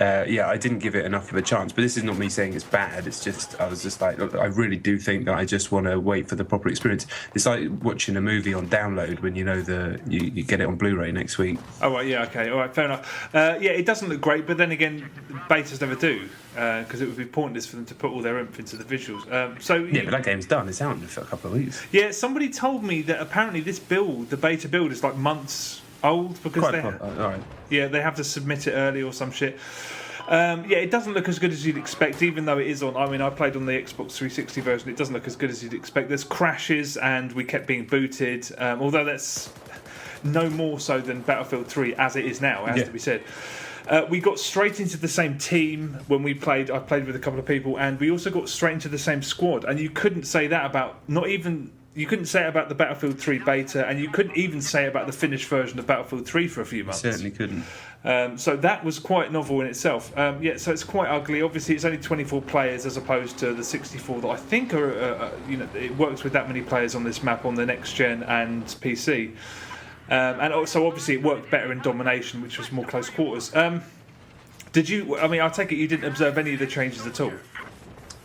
I didn't give it enough of a chance. But this is not me saying it's bad. It's just, I was just like, I really do think that I just want to wait for the proper experience. It's like watching a movie on download when you know you get it on Blu-ray next week. Oh, right, yeah, okay, all right, fair enough. It doesn't look great, but then again, betas never do, because it would be pointless for them to put all their oomph into the visuals. But that game's done. It's out in a couple of weeks. Yeah, somebody told me that apparently this build, the beta build, is like months old because they have to submit it early or some shit. It doesn't look as good as you'd expect, even though it is on. I mean, I played on the Xbox 360 version. It doesn't look as good as you'd expect. There's crashes, and we kept being booted. Although that's no more so than Battlefield 3 as it is now, it has to be said. We got straight into the same team when we played. I played with a couple of people, and we also got straight into the same squad. And you couldn't say that about You couldn't say it about the Battlefield 3 beta, and you couldn't even say it about the finished version of Battlefield 3 for a few months. Certainly couldn't. So that was quite novel in itself. So it's quite ugly. Obviously, it's only 24 players as opposed to the 64 that I think are. It works with that many players on this map on the next gen and PC. And also, obviously, it worked better in Domination, which was more close quarters. Did you? I mean, I take it you didn't observe any of the changes at all.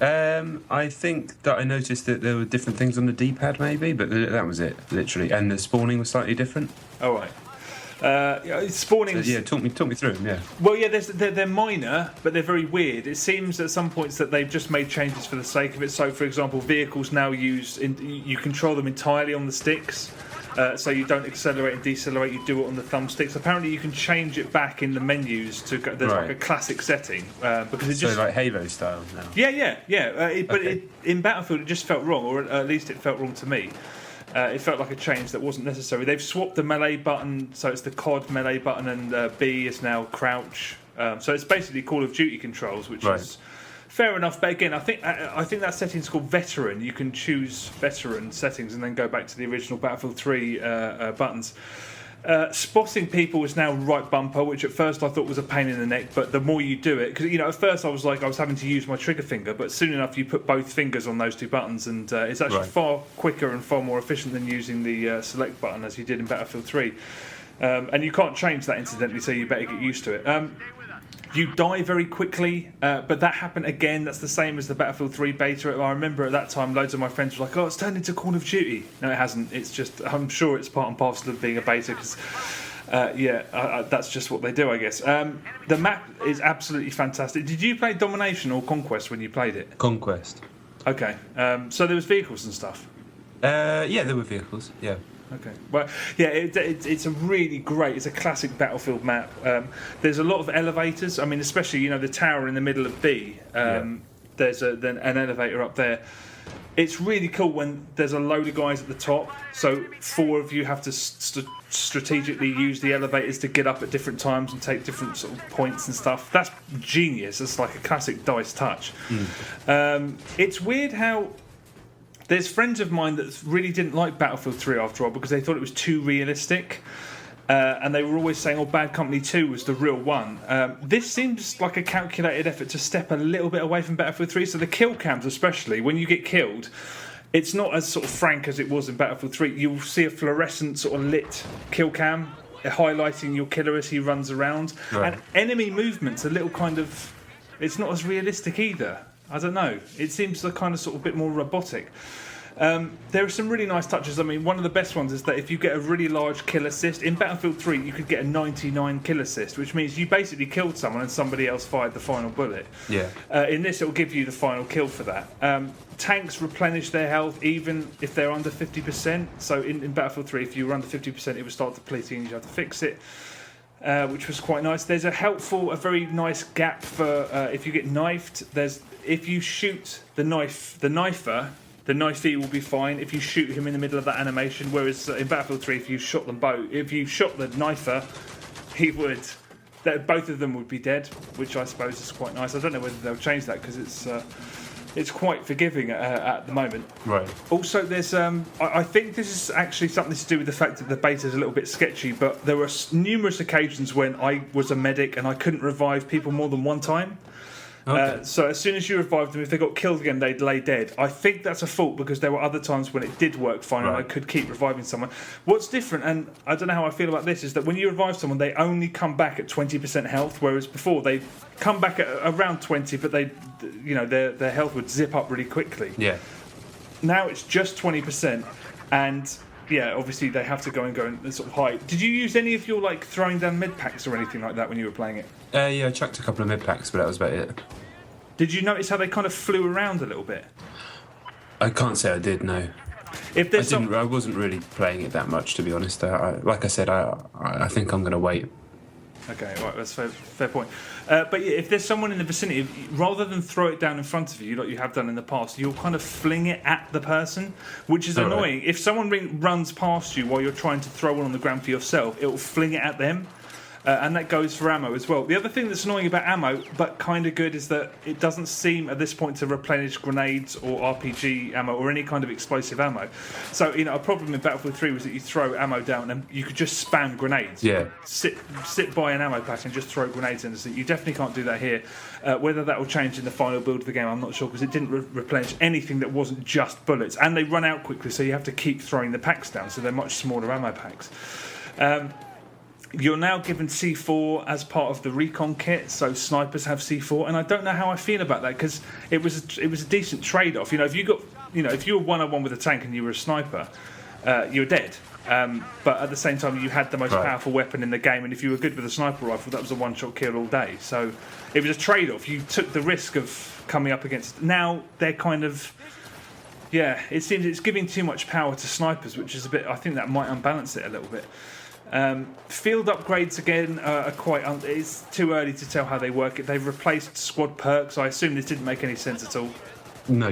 I think that I noticed that there were different things on the D-pad, maybe, but that was it, literally. And the spawning was slightly different. Oh, right. Spawning. So, talk me through them. Yeah. Well, yeah, they're minor, but they're very weird. It seems at some points that they've just made changes for the sake of it. So, for example, vehicles now you control them entirely on the sticks. So you don't accelerate and decelerate, you do it on the thumbsticks. Apparently you can change it back in the menus to there's like a classic setting because it just like Halo style now. In Battlefield it just felt wrong, or at least it felt wrong to me. It felt like a change that wasn't necessary. They've swapped the melee button, so it's the COD melee button, and B is now crouch. So it's basically Call of Duty controls, which is fair enough. But again, I think that setting's called Veteran. You can choose Veteran settings and then go back to the original Battlefield 3 buttons. Spotting people is now right bumper, which at first I thought was a pain in the neck, but the more you do it, because at first I was having to use my trigger finger, but soon enough you put both fingers on those two buttons, and it's actually far quicker and far more efficient than using the select button as you did in Battlefield 3. And you can't change that incidentally, so you better get used to it. You die very quickly, but that happened again. That's the same as the Battlefield 3 beta. I remember at that time loads of my friends were like, it's turned into Call of Duty. No, it hasn't. It's just, I'm sure it's part and parcel of being a beta because, that's just what they do, I guess. The map is absolutely fantastic. Did you play Domination or Conquest when you played it? Conquest. Okay. So there was vehicles and stuff? Yeah, there were vehicles. Yeah. Okay. Well, yeah, it's a really great. It's a classic Battlefield map. There's a lot of elevators. I mean, especially the tower in the middle of B. There's an elevator up there. It's really cool when there's a load of guys at the top. So 4 of you have to strategically use the elevators to get up at different times and take different sort of points and stuff. That's genius. It's like a classic DICE touch. It's weird how. There's friends of mine that really didn't like Battlefield 3 after all because they thought it was too realistic. And they were always saying, Bad Company 2 was the real one. This seems like a calculated effort to step a little bit away from Battlefield 3. So the kill cams especially, when you get killed, it's not as sort of frank as it was in Battlefield 3. You'll see a fluorescent sort of lit kill cam highlighting your killer as he runs around. Right. And enemy movement's a little kind of... It's not as realistic either. I don't know. It seems a kind of sort of bit more robotic. There are some really nice touches. I mean, one of the best ones is that if you get a really large kill assist, in Battlefield 3 you could get a 99 kill assist, which means you basically killed someone and somebody else fired the final bullet. Yeah. In this, it will give you the final kill for that. Tanks replenish their health even if they're under 50%. So in Battlefield 3, if you were under 50%, it would start depleting and you have to fix it. Which was quite nice. There's a very nice gap for if you get knifed. If you shoot the knifer, the knifey will be fine if you shoot him in the middle of that animation. Whereas in Battlefield 3, if you shot them both, if you shot the knifer, both of them would be dead, which I suppose is quite nice. I don't know whether they'll change that because it's quite forgiving at the moment. Right. Also, there's I think this is actually something to do with the fact that the beta is a little bit sketchy, but there were numerous occasions when I was a medic and I couldn't revive people more than one time. Okay. So as soon as you revived them, if they got killed again, they'd lay dead. I think that's a fault because there were other times when it did work fine and I could keep reviving someone. What's different, and I don't know how I feel about this, is that when you revive someone, they only come back at 20% health, whereas before they come back at around 20, but their health would zip up really quickly. Yeah. Now it's just 20%, and yeah, obviously they have to go and sort of hide. Did you use any of your throwing down med packs or anything like that when you were playing it? Yeah, I chucked a couple of mid packs, but that was about it. Did you notice how they kind of flew around a little bit? I can't say I did, no. I wasn't really playing it that much, to be honest. Like I said, I think I'm going to wait. Okay, right, that's fair point. But yeah, if there's someone in the vicinity, rather than throw it down in front of you like you have done in the past, you'll kind of fling it at the person, which is annoying. Right. If someone runs past you while you're trying to throw one on the ground for yourself, it will fling it at them. And that goes for ammo as well. The other thing that's annoying about ammo, but kind of good, is that it doesn't seem at this point to replenish grenades or RPG ammo or any kind of explosive ammo. So, a problem in Battlefield 3 was that you throw ammo down and you could just spam grenades. Yeah. Sit by an ammo pack and just throw grenades in. So you definitely can't do that here. Whether that will change in the final build of the game, I'm not sure, because it didn't replenish anything that wasn't just bullets. And they run out quickly, so you have to keep throwing the packs down, so they're much smaller ammo packs. You're now given C4 as part of the recon kit, so snipers have C4, and I don't know how I feel about that because it was a decent trade-off. If you were one-on-one with a tank and you were a sniper, you were dead. But at the same time, you had the most powerful weapon in the game, and if you were good with a sniper rifle, that was a one-shot kill all day. So it was a trade-off. You took the risk of coming up against. Now they're kind of. Yeah, it seems it's giving too much power to snipers, which is a bit. I think that might unbalance it a little bit. Field upgrades again are quite. It's too early to tell how they work. They've replaced squad perks. I assume this didn't make any sense at all. No,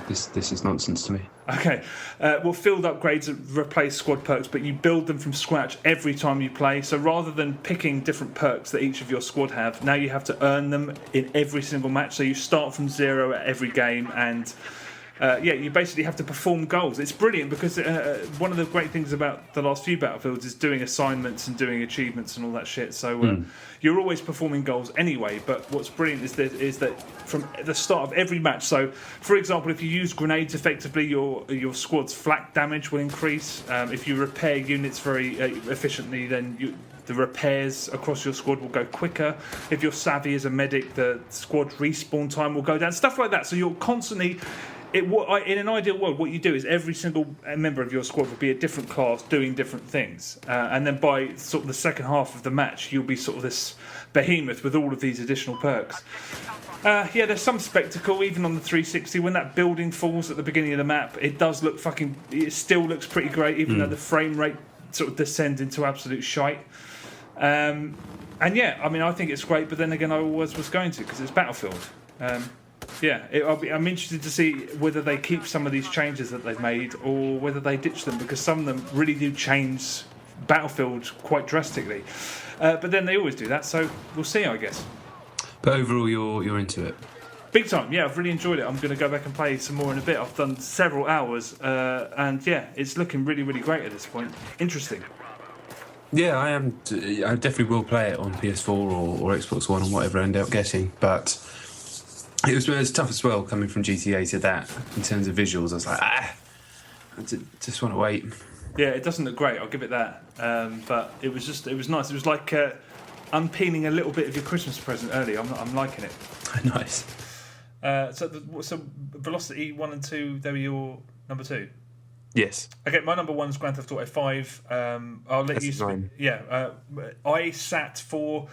this is nonsense to me. Okay, well, field upgrades replace squad perks, but you build them from scratch every time you play. So rather than picking different perks that each of your squad have, now you have to earn them in every single match. So you start from zero at every game and. You basically have to perform goals. It's brilliant because one of the great things about the last few Battlefields is doing assignments and doing achievements and all that shit. So you're always performing goals anyway. But what's brilliant is that from the start of every match. So, for example, if you use grenades effectively, your squad's flak damage will increase. If you repair units very efficiently, then the repairs across your squad will go quicker. If you're savvy as a medic, the squad respawn time will go down. Stuff like that. So you're constantly. In an ideal world, what you do is every single member of your squad will be a different class doing different things. And then by sort of the second half of the match, you'll be sort of this behemoth with all of these additional perks. Yeah, there's some spectacle even on the 360 when that building falls at the beginning of the map. It does look it still looks pretty great, even though the frame rate sort of descends into absolute shite. And yeah, I mean, I think it's great, but then again, I always was going to because it's Battlefield. I'm interested to see whether they keep some of these changes that they've made or whether they ditch them, because some of them really do change Battlefield quite drastically. But then they always do that, so we'll see, I guess. But overall, you're into it. Big time, yeah. I've really enjoyed it. I'm going to go back and play some more in a bit. I've done several hours, and yeah, it's looking really, really great at this point. Interesting. Yeah, I am. I definitely will play it on PS4 or Xbox One or whatever I end up getting. But it was tough as well coming from GTA to that in terms of visuals. I was like, I just want to wait. Yeah, it doesn't look great. I'll give it that. But it was nice. It was like unpeeling a little bit of your Christmas present early. I'm liking it. Nice. So Velocity 1 and 2, they were your number 2? Yes. Okay, my number 1's Grand Theft Auto 5. I'll let you speak. Yeah, I sat for,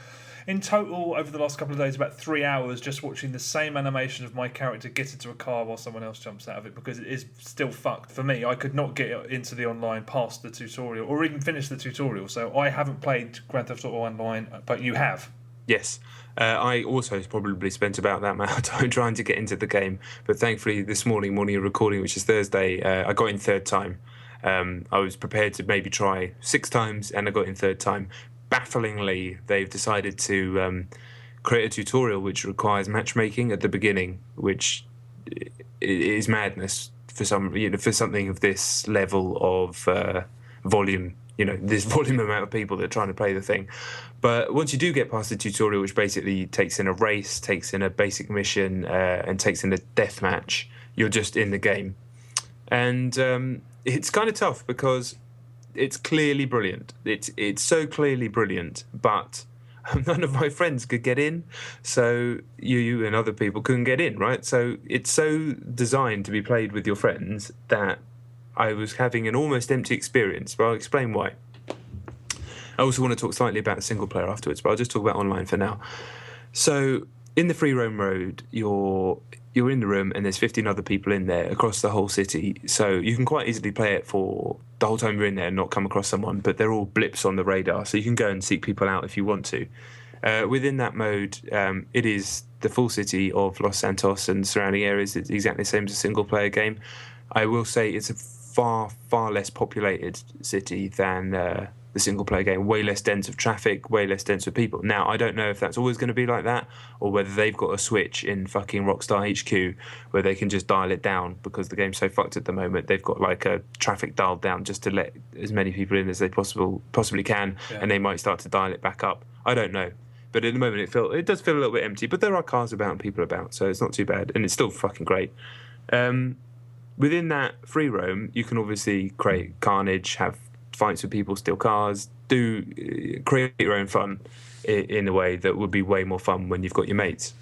in total, over the last couple of days, about 3 hours just watching the same animation of my character get into a car while someone else jumps out of it, because it is still fucked. For me, I could not get into the online past the tutorial, or even finish the tutorial, so I haven't played Grand Theft Auto Online, but you have. Yes. I also probably spent about that amount of time trying to get into the game, but thankfully this morning of recording, which is Thursday, I got in third time. I was prepared to maybe try 6 times, and I got in third time. Bafflingly, they've decided to create a tutorial which requires matchmaking at the beginning, which is madness for something of this level of volume. This volume amount of people that are trying to play the thing. But once you do get past the tutorial, which basically takes in a race, takes in a basic mission, and takes in a death match, you're just in the game. And it's kind of tough because it's clearly brilliant. It's so clearly brilliant, but none of my friends could get in. So you and other people couldn't get in, right? So it's so designed to be played with your friends that I was having an almost empty experience, but I'll explain why. I also want to talk slightly about the single player afterwards, but I'll just talk about online for now. So in the free roam mode, you're in the room and there's 15 other people in there across the whole city. So you can quite easily play it for the whole time you're in there and not come across someone, but they're all blips on the radar, so you can go and seek people out if you want to. Within that mode, it is the full city of Los Santos and surrounding areas. It's exactly the same as a single player game. I will say it's a far, far less populated city than the single-player game. Way less dense of traffic, way less dense of people. Now, I don't know if that's always going to be like that, or whether they've got a switch in fucking Rockstar HQ where they can just dial it down, because the game's so fucked at the moment. They've got like a traffic dialed down just to let as many people in as they possibly can, and they might start to dial it back up. I don't know. But at the moment, it does feel a little bit empty, but there are cars about and people about, so it's not too bad, and it's still fucking great. Within that free roam, you can obviously create carnage, have fights with people, steal cars, create your own fun in a way that would be way more fun when you've got your mates.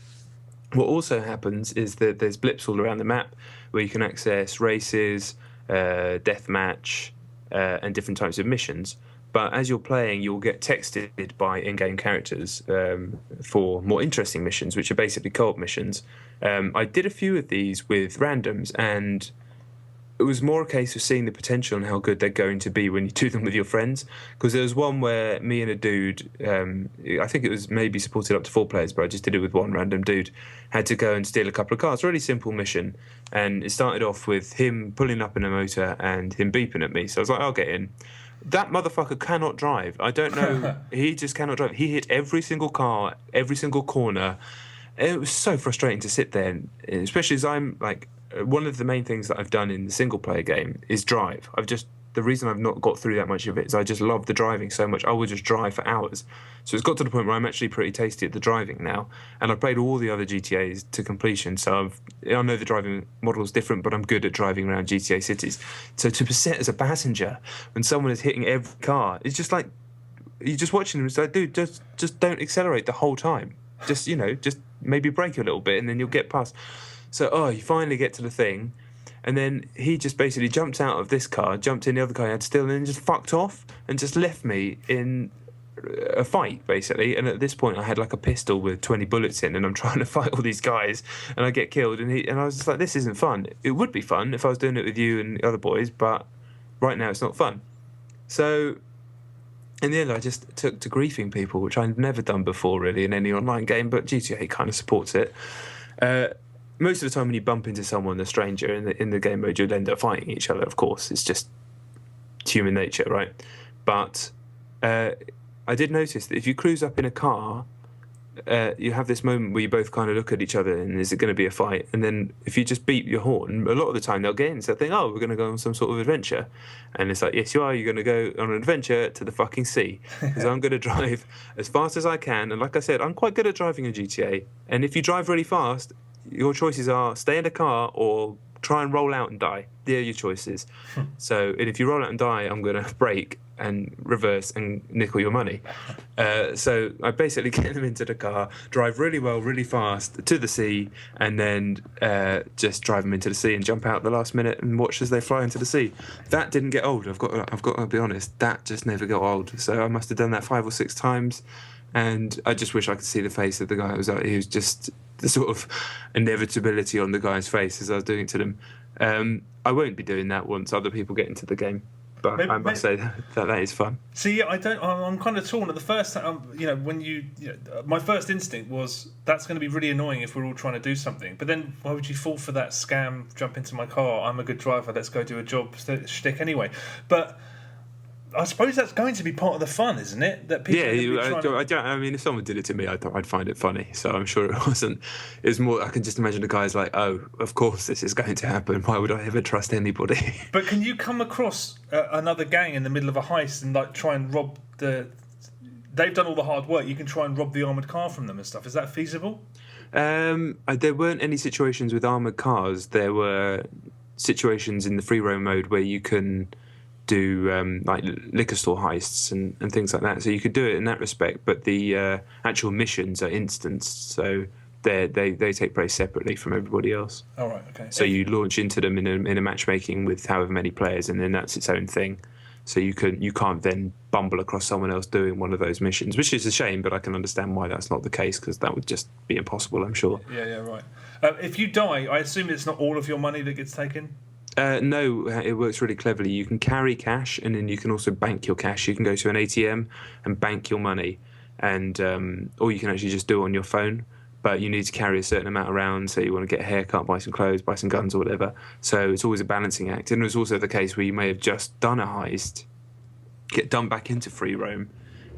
What also happens is that there's blips all around the map where you can access races, deathmatch, and different types of missions. But as you're playing, you'll get texted by in-game characters for more interesting missions, which are basically co-op missions. I did a few of these with randoms, and it was more a case of seeing the potential and how good they're going to be when you do them with your friends. Because there was one where me and a dude, I think it was maybe supported up to 4 players, but I just did it with one random dude, had to go and steal a couple of cars. Really simple mission. And it started off with him pulling up in a motor and him beeping at me. So I was like, I'll get in. That motherfucker cannot drive. I don't know. He just cannot drive. He hit every single car, every single corner. It was so frustrating to sit there, especially as I'm like, one of the main things that I've done in the single-player game is drive. The reason I've not got through that much of it is I just love the driving so much. I would just drive for hours. So it's got to the point where I'm actually pretty tasty at the driving now. And I've played all the other GTAs to completion, so I know the driving model is different, but I'm good at driving around GTA cities. So to be set as a passenger when someone is hitting every car, it's just like, you're just watching them. It's like, dude, just don't accelerate the whole time. Just maybe brake a little bit and then you'll get past. So, you finally get to the thing, and then he just basically jumped out of this car, jumped in the other car he had still, and then just fucked off and just left me in a fight basically, and at this point I had like a pistol with 20 bullets in, and I'm trying to fight all these guys, and I get killed, and I was just like, this isn't fun. It would be fun if I was doing it with you and the other boys, but right now it's not fun. So in the end, I just took to griefing people, which I'd never done before really in any online game, but GTA kind of supports it. Most of the time when you bump into someone, a stranger, in the game mode, you'll end up fighting each other, of course. It's just human nature, right? But I did notice that if you cruise up in a car, you have this moment where you both kind of look at each other and is it going to be a fight? And then if you just beep your horn, a lot of the time they'll get in. So they think, oh, we're going to go on some sort of adventure. And it's like, yes, you are. You're going to go on an adventure to the fucking sea. Because I'm going to drive as fast as I can. And like I said, I'm quite good at driving a GTA. And if you drive really fast, your choices are stay in a car or try and roll out and die. They're your choices. So, and if you roll out and die, I'm going to brake and reverse and nickel your money. So I basically get them into the car, drive really well, really fast to the sea, and then just drive them into the sea and jump out at the last minute and watch as they fly into the sea. That didn't get old. I've got to be honest. That just never got old. So I must have done that 5 or 6 times, and I just wish I could see the face of the guy. He was just the sort of inevitability on the guy's face as I was doing it to them. I won't be doing that once other people get into the game. But I must say that is fun. See, I'm kind of torn. At the first time, my first instinct was that's going to be really annoying if we're all trying to do something. But then, why would you fall for that scam? Jump into my car. I'm a good driver. Let's go do a job shtick anyway. But I suppose that's going to be part of the fun, isn't it? That people. Yeah, I mean, if someone did it to me, I'd find it funny. So I'm sure it wasn't. It was more. I can just imagine the guys like, oh, of course this is going to happen. Why would I ever trust anybody? But can you come across another gang in the middle of a heist and like try and rob the? They've done all the hard work. You can try and rob the armored car from them and stuff. Is that feasible? There weren't any situations with armored cars. There were situations in the free roam mode where you can do like liquor store heists and things like that, so you could do it in that respect, but the actual missions are instanced, so they take place separately from everybody else. All right, okay. So you launch into them in a matchmaking with however many players, and then that's its own thing. So you can't then bumble across someone else doing one of those missions, which is a shame, but I can understand why that's not the case, because that would just be impossible, I'm sure. Yeah, right. If you die, I assume it's not all of your money that gets taken? No, it works really cleverly. You can carry cash, and then you can also bank your cash. You can go to an ATM and bank your money, and or you can actually just do it on your phone. But you need to carry a certain amount around. So you want to get a haircut, buy some clothes, buy some guns or whatever. So it's always a balancing act. And there's also the case where you may have just done a heist, get done back into free roam,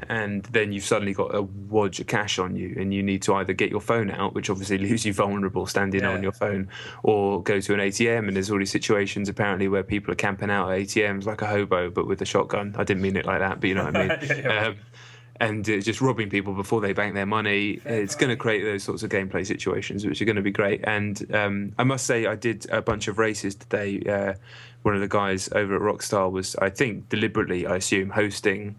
and then you've suddenly got a wodge of cash on you, and you need to either get your phone out, which obviously leaves you vulnerable standing on your phone, or go to an ATM. And there's all these situations apparently where people are camping out at ATMs like a hobo but with a shotgun. I didn't mean it like that, but you know what I mean. And just robbing people before they bank their money. It's going to create those sorts of gameplay situations, which are going to be great. And I must say, I did a bunch of races today. One of the guys over at Rockstar was, I think deliberately, I assume, hosting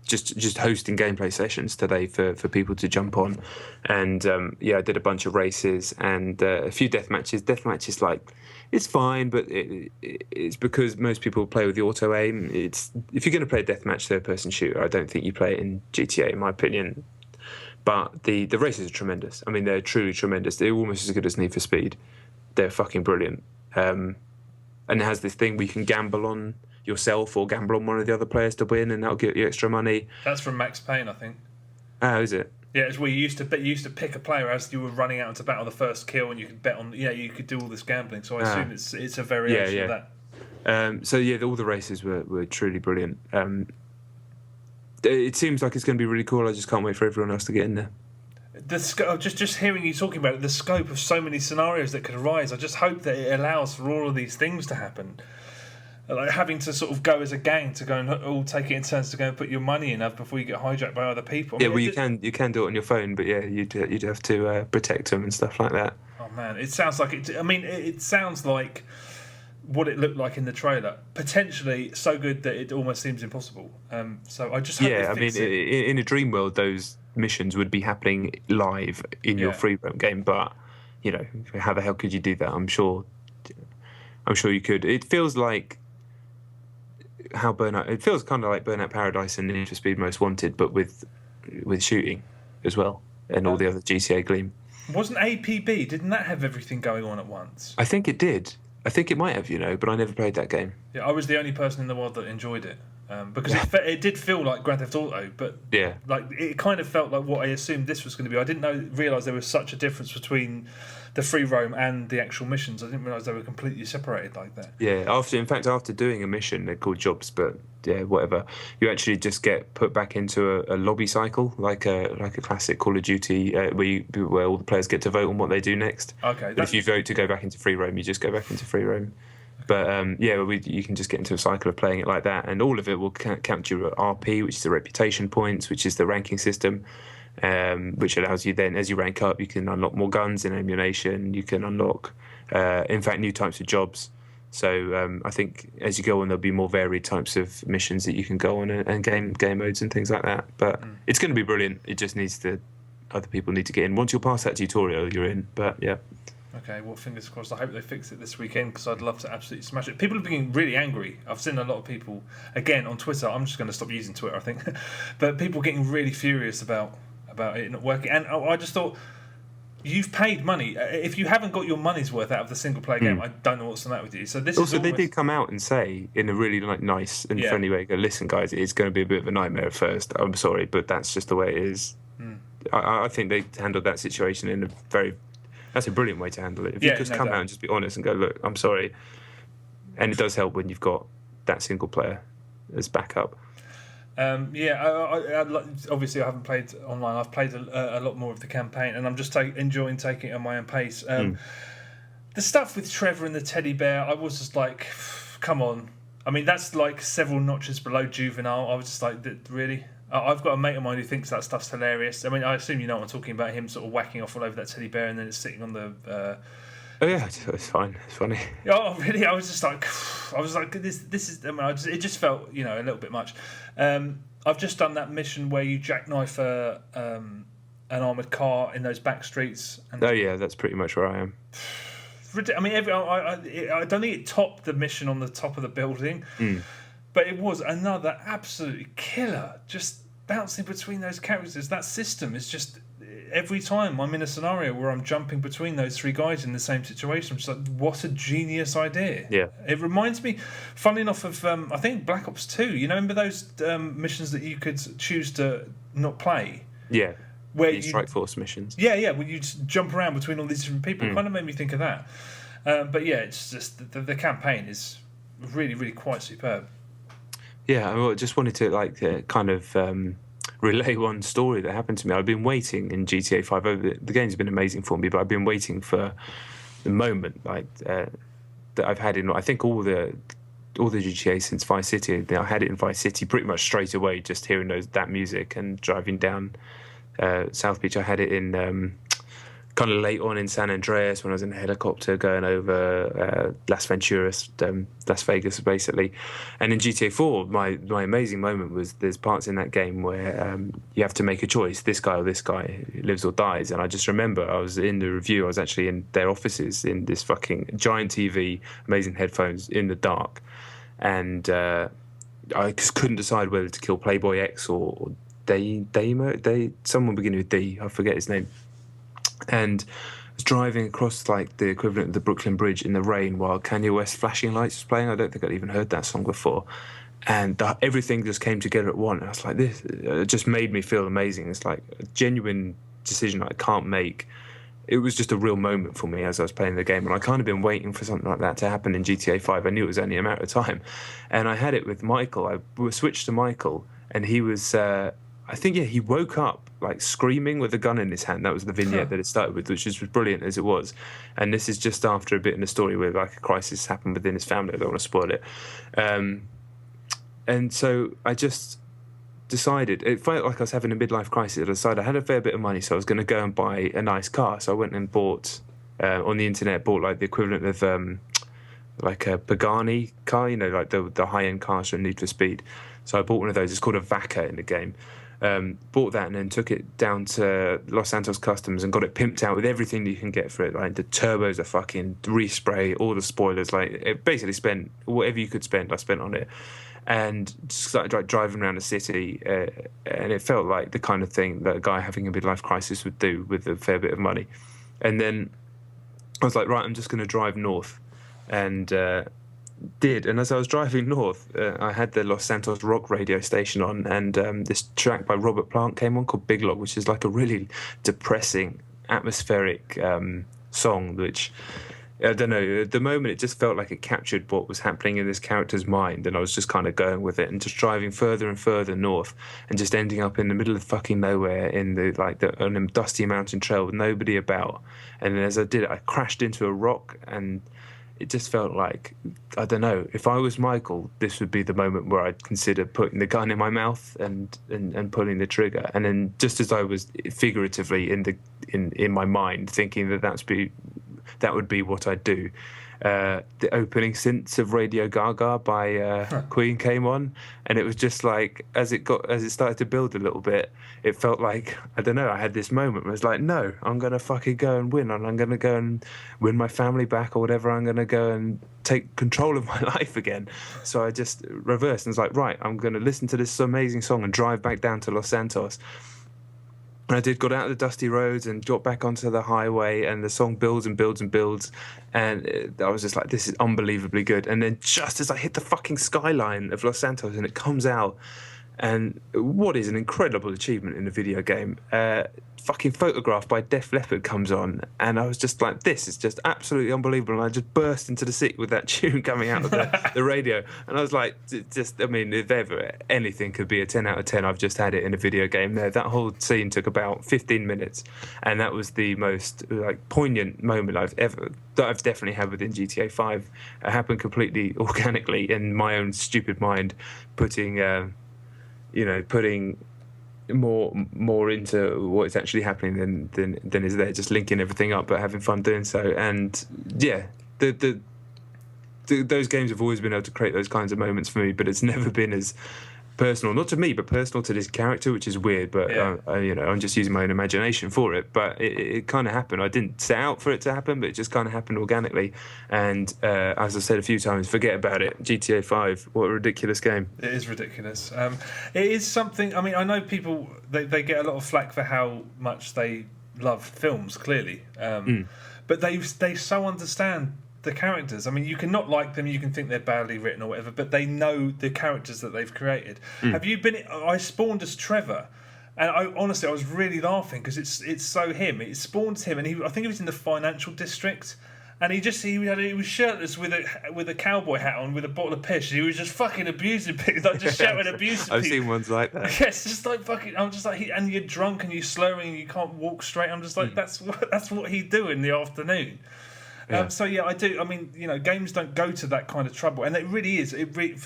gameplay sessions today for people to jump on. And I did a bunch of races and a few death matches. Death matches, like, it's fine, but it's because most people play with the auto aim. If you're going to play a deathmatch third-person shooter, I don't think you play it in GTA, in my opinion. But the races are tremendous. I mean, they're truly tremendous. They're almost as good as Need for Speed. They're fucking brilliant. And it has this thing where you can gamble on yourself or gamble on one of the other players to win, and that'll get you extra money. That's from Max Payne, I think. Oh, is it? Yeah, it's where you used to pick a player as you were running out into battle, the first kill, and you could bet on. Yeah, you could do all this gambling. So I assume it's a variation of that. All the races were truly brilliant. It seems like it's going to be really cool. I just can't wait for everyone else to get in there. Just hearing you talking about it, the scope of so many scenarios that could arise. I just hope that it allows for all of these things to happen. Like having to sort of go as a gang to go and all take it in turns to go and put your money in before you get hijacked by other people. You can do it on your phone, but you'd have to protect them and stuff like that. Oh man, it sounds like it. I mean, it sounds like what it looked like in the trailer. Potentially so good that it almost seems impossible. So I just hope in a dream world, those missions would be happening live in your free roam game. But how the hell could you do that? I'm sure you could. It feels like how Burnout. It feels kind of like Burnout Paradise and Need for Speed Most Wanted, but with shooting as well, and all the other GTA gleam. Wasn't APB? Didn't that have everything going on at once? I think it did. I think it might have, but I never played that game. Yeah, I was the only person in the world that enjoyed it. Because it did feel like Grand Theft Auto, but like it kind of felt like what I assumed this was going to be. I didn't realise there was such a difference between the free roam and the actual missions. I didn't realise they were completely separated like that. Yeah, after doing a mission, they're called jobs, but yeah, whatever. You actually just get put back into a lobby cycle, like a classic Call of Duty, where all the players get to vote on what they do next. Okay. But if you vote to go back into free roam, you just go back into free roam. But you can just get into a cycle of playing it like that, and all of it will count your RP, which is the reputation points, which is the ranking system, which allows you then, as you rank up, you can unlock more guns and ammunition. You can unlock, in fact, new types of jobs. So I think as you go on, there'll be more varied types of missions that you can go on, and game modes and things like that. But it's going to be brilliant. It just needs other people need to get in. Once you're past that tutorial, you're in. But yeah. Okay, well, fingers crossed. I hope they fix it this weekend because I'd love to absolutely smash it. People are being really angry. I've seen a lot of people, again, on Twitter. I'm just going to stop using Twitter, I think. But people getting really furious about it not working. And I just thought, you've paid money. If you haven't got your money's worth out of the single-player game, I don't know what's on that with you. So this also, they did come out and say, in a really nice and friendly way, go, listen, guys, it's going to be a bit of a nightmare at first. I'm sorry, but that's just the way it is. I think they handled that situation in a that's a brilliant way to handle it. If you just come out and just be honest and go, look, I'm sorry. And it does help when you've got that single player as backup. Obviously I haven't played online. I've played a lot more of the campaign, and I'm just enjoying taking it at my own pace. The stuff with Trevor and the teddy bear, I was just like, come on. I mean, that's like several notches below juvenile. I was just like, really? I've got a mate of mine who thinks that stuff's hilarious. I mean, I assume you know what I'm talking about, him sort of whacking off all over that teddy bear and then it's sitting on the... Oh yeah, it's fine. It's funny. Oh really? I was like, this is. I mean, it just felt, a little bit much. I've just done that mission where you jackknife an armoured car in those back streets. And that's pretty much where I am. I mean, I don't think it topped the mission on the top of the building. But it was another absolutely killer, just bouncing between those characters. That system is just, every time I'm in a scenario where I'm jumping between those three guys in the same situation, I'm just like, what a genius idea. Yeah. It reminds me, funnily enough, of, I think, Black Ops 2. Remember those missions that you could choose to not play? Yeah. Where the Strike Force missions. Yeah, where you just jump around between all these different people. It kind of made me think of that. But yeah, it's just, the campaign is really, really quite superb. Yeah, I just wanted to kind of relay one story that happened to me. I've been waiting in GTA 5. The game's been amazing for me, but I've been waiting for the moment that I've had in, I think, all the GTA since Vice City. I had it in Vice City pretty much straight away, just hearing that music and driving down South Beach. I had it in kind of late on in San Andreas when I was in a helicopter going over Las Venturas, Las Vegas, basically. And in GTA 4, my amazing moment was there's parts in that game where you have to make a choice, this guy or this guy, lives or dies. And I just remember I was in the review, I was actually in their offices in this fucking giant TV, amazing headphones in the dark. And I just couldn't decide whether to kill Playboy X or someone beginning with D, I forget his name. And I was driving across like the equivalent of the Brooklyn Bridge in the rain while Kanye West Flashing Lights was playing. I don't think I'd even heard that song before. And everything just came together at once. And I was like, this it just made me feel amazing. It's like a genuine decision I can't make. It was just a real moment for me as I was playing the game. And I kind of been waiting for something like that to happen in GTA 5. I knew it was only a matter of time. And I had it with Michael. I switched to Michael and he was... I think, he woke up like screaming with a gun in his hand. That was the vignette that it started with, which is as brilliant as it was. And this is just after a bit in the story where like a crisis happened within his family. I don't want to spoil it. And so I just decided, it felt like I was having a midlife crisis. I decided I had a fair bit of money, so I was going to go and buy a nice car. So I went and bought, on the internet, like the equivalent of like a Pagani car, like the high-end cars from Need for Speed. So I bought one of those. It's called a Vaca in the game. Bought that and then took it down to Los Santos Customs and got it pimped out with everything that you can get for it. Like the turbos, the fucking respray, all the spoilers. Like it basically spent whatever you could spend, I spent on it. and just started like driving around the city, and it felt like the kind of thing that a guy having a midlife crisis would do with a fair bit of money. And then I was like, right, I'm just going to drive north, and did. And as I was driving north, I had the Los Santos rock radio station on, and this track by Robert Plant came on called Big Log, which is like a really depressing, atmospheric song, which, I don't know, at the moment it just felt like it captured what was happening in this character's mind, and I was just kind of going with it and just driving further and further north and just ending up in the middle of fucking nowhere on a dusty mountain trail with nobody about. And then as I did it, I crashed into a rock, and it just felt like, I don't know, if I was Michael, this would be the moment where I'd consider putting the gun in my mouth and pulling the trigger. And then just as I was figuratively in my mind thinking that would be what I'd do, the opening synths of Radio Gaga by Queen came on, and it was just like, as it started to build a little bit, it felt like, I don't know, I had this moment where I was like, no, I'm gonna fucking go and win, and I'm gonna go and win my family back or whatever. I'm gonna go and take control of my life again. So I just reversed and was like, right, I'm gonna listen to this amazing song and drive back down to Los Santos. And I got out of the dusty roads and got back onto the highway, and the song builds and builds and builds, and I was just like, this is unbelievably good. And then just as I hit the fucking skyline of Los Santos and it comes out, and what is an incredible achievement in a video game, fucking Photograph by Def Leppard comes on, and I was just like, this is just absolutely unbelievable. And I just burst into the city with that tune coming out of the radio, and I was like, I mean, if ever anything could be a 10 out of 10, I've just had it in a video game there. That whole scene took about 15 minutes, and that was the most like poignant moment I've definitely had within GTA 5. It happened completely organically in my own stupid mind, putting more into what is actually happening than is there, just linking everything up but having fun doing so. And yeah, those games have always been able to create those kinds of moments for me, but it's never been as personal, not to me, but personal to this character, which is weird, but yeah. I'm just using my own imagination for it, but it kind of happened. I didn't set out for it to happen, but it just kind of happened organically. And as I said a few times, forget about it. GTA 5, what a ridiculous game. It is ridiculous. It is something, I mean, I know people, they get a lot of flack for how much they love films, clearly, but they so understand the characters. I mean, you can not like them, you can think they're badly written or whatever, but they know the characters that they've created. Have you been? I spawned as Trevor, and I was really laughing because it's so him. It spawns him, and I think he was in the financial district, and he was shirtless with a cowboy hat on with a bottle of piss. He was just fucking abusing people, like just shouting abuse. I've seen ones like that. Yeah, it's just like fucking. I'm just like, and you're drunk and you're slurring and you can't walk straight. I'm just like, that's what he'd do in the afternoon. Yeah. So yeah, I do. I mean, games don't go to that kind of trouble, and it really is.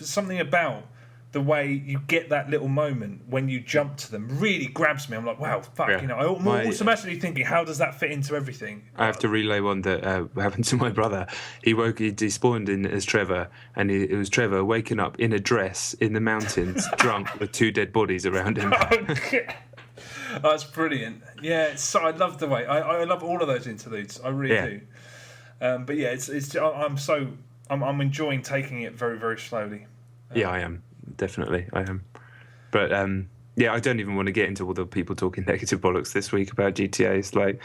Something about the way you get that little moment when you jump to them really grabs me. I'm like, wow, fuck. Yeah. I'm automatically thinking, how does that fit into everything? I have to relay one that happened to my brother. He spawned in as Trevor, and it was Trevor waking up in a dress in the mountains, drunk with 2 dead bodies around him. That's brilliant. Yeah, I love the way. I love all of those interludes. I really do. But yeah, I'm enjoying taking it very, very slowly. Yeah, I am. Definitely, I am. But yeah, I don't even want to get into all the people talking negative bollocks this week about GTA. It's like,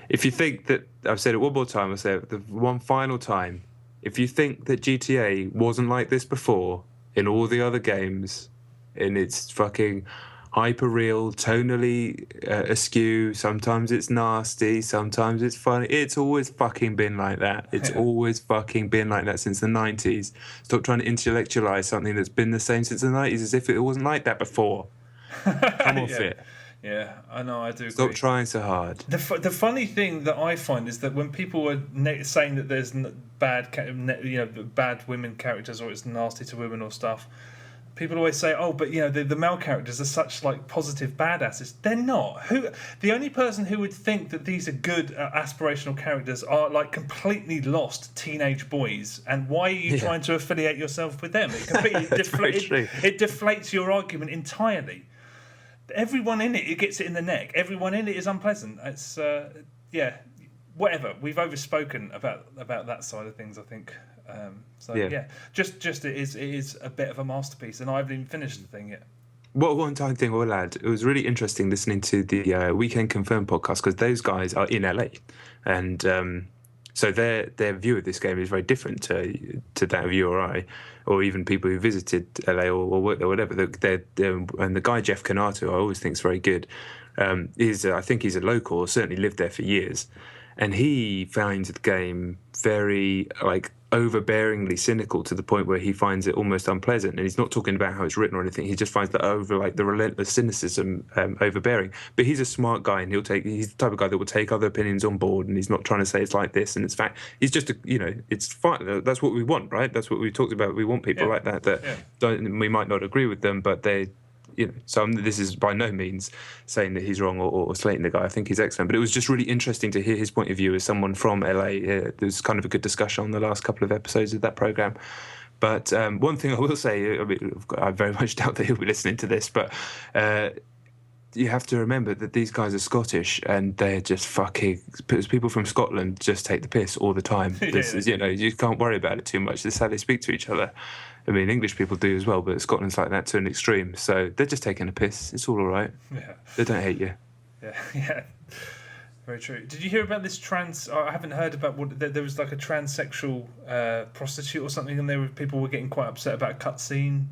if you think that, I've said it one more time, I'll say it the one final time, if you think that GTA wasn't like this before in all the other games, and it's fucking hyper-real, tonally askew, sometimes it's nasty, sometimes it's funny. It's always fucking been like that. It's always fucking been like that since the 90s. Stop trying to intellectualise something that's been the same since the 90s as if it wasn't like that before. Come off it. Yeah, I know, I do agree. Stop trying so hard. The funny thing that I find is that when people are saying that there's bad women characters, or it's nasty to women or stuff, people always say, "Oh, but the male characters are such like positive badasses." They're not. The only person who would think that these are good aspirational characters are like completely lost teenage boys. And why are you trying to affiliate yourself with them? It completely deflates your argument entirely. Everyone in it gets it in the neck. Everyone in it is unpleasant. It's whatever, we've overspoken about that side of things, I think. Just it is a bit of a masterpiece, and I haven't even finished the thing yet. Well, one time thing I'll add, it was really interesting listening to the Weekend Confirmed podcast, because those guys are in LA, and so their view of this game is very different to that of you or I, or even people who visited LA or worked there, whatever. And the guy Jeff Canato, I always think is very good. I think he's a local, or certainly lived there for years, and he finds the game very overbearingly cynical, to the point where he finds it almost unpleasant. And he's not talking about how it's written or anything. He just finds that the relentless cynicism overbearing. But he's a smart guy, and he's the type of guy that will take other opinions on board, and he's not trying to say it's like this and it's fact. He's just it's fine. That's what we want, right? That's what we talked about. We want people like that we might not agree with them, but they. So this is by no means saying that he's wrong or slating the guy. I think he's excellent. But it was just really interesting to hear his point of view as someone from LA. There's kind of a good discussion on the last couple of episodes of that program. But one thing I will say, I very much doubt that he'll be listening to this, but you have to remember that these guys are Scottish, and they're just fucking. People from Scotland just take the piss all the time. This is, you can't worry about it too much. This is how they speak to each other. I mean, English people do as well, but Scotland's like that to an extreme. So they're just taking a piss. It's all right. Yeah. They don't hate you. Yeah. Very true. Did you hear about this I haven't heard about there was like a transsexual prostitute or something, and people were getting quite upset about a cutscene.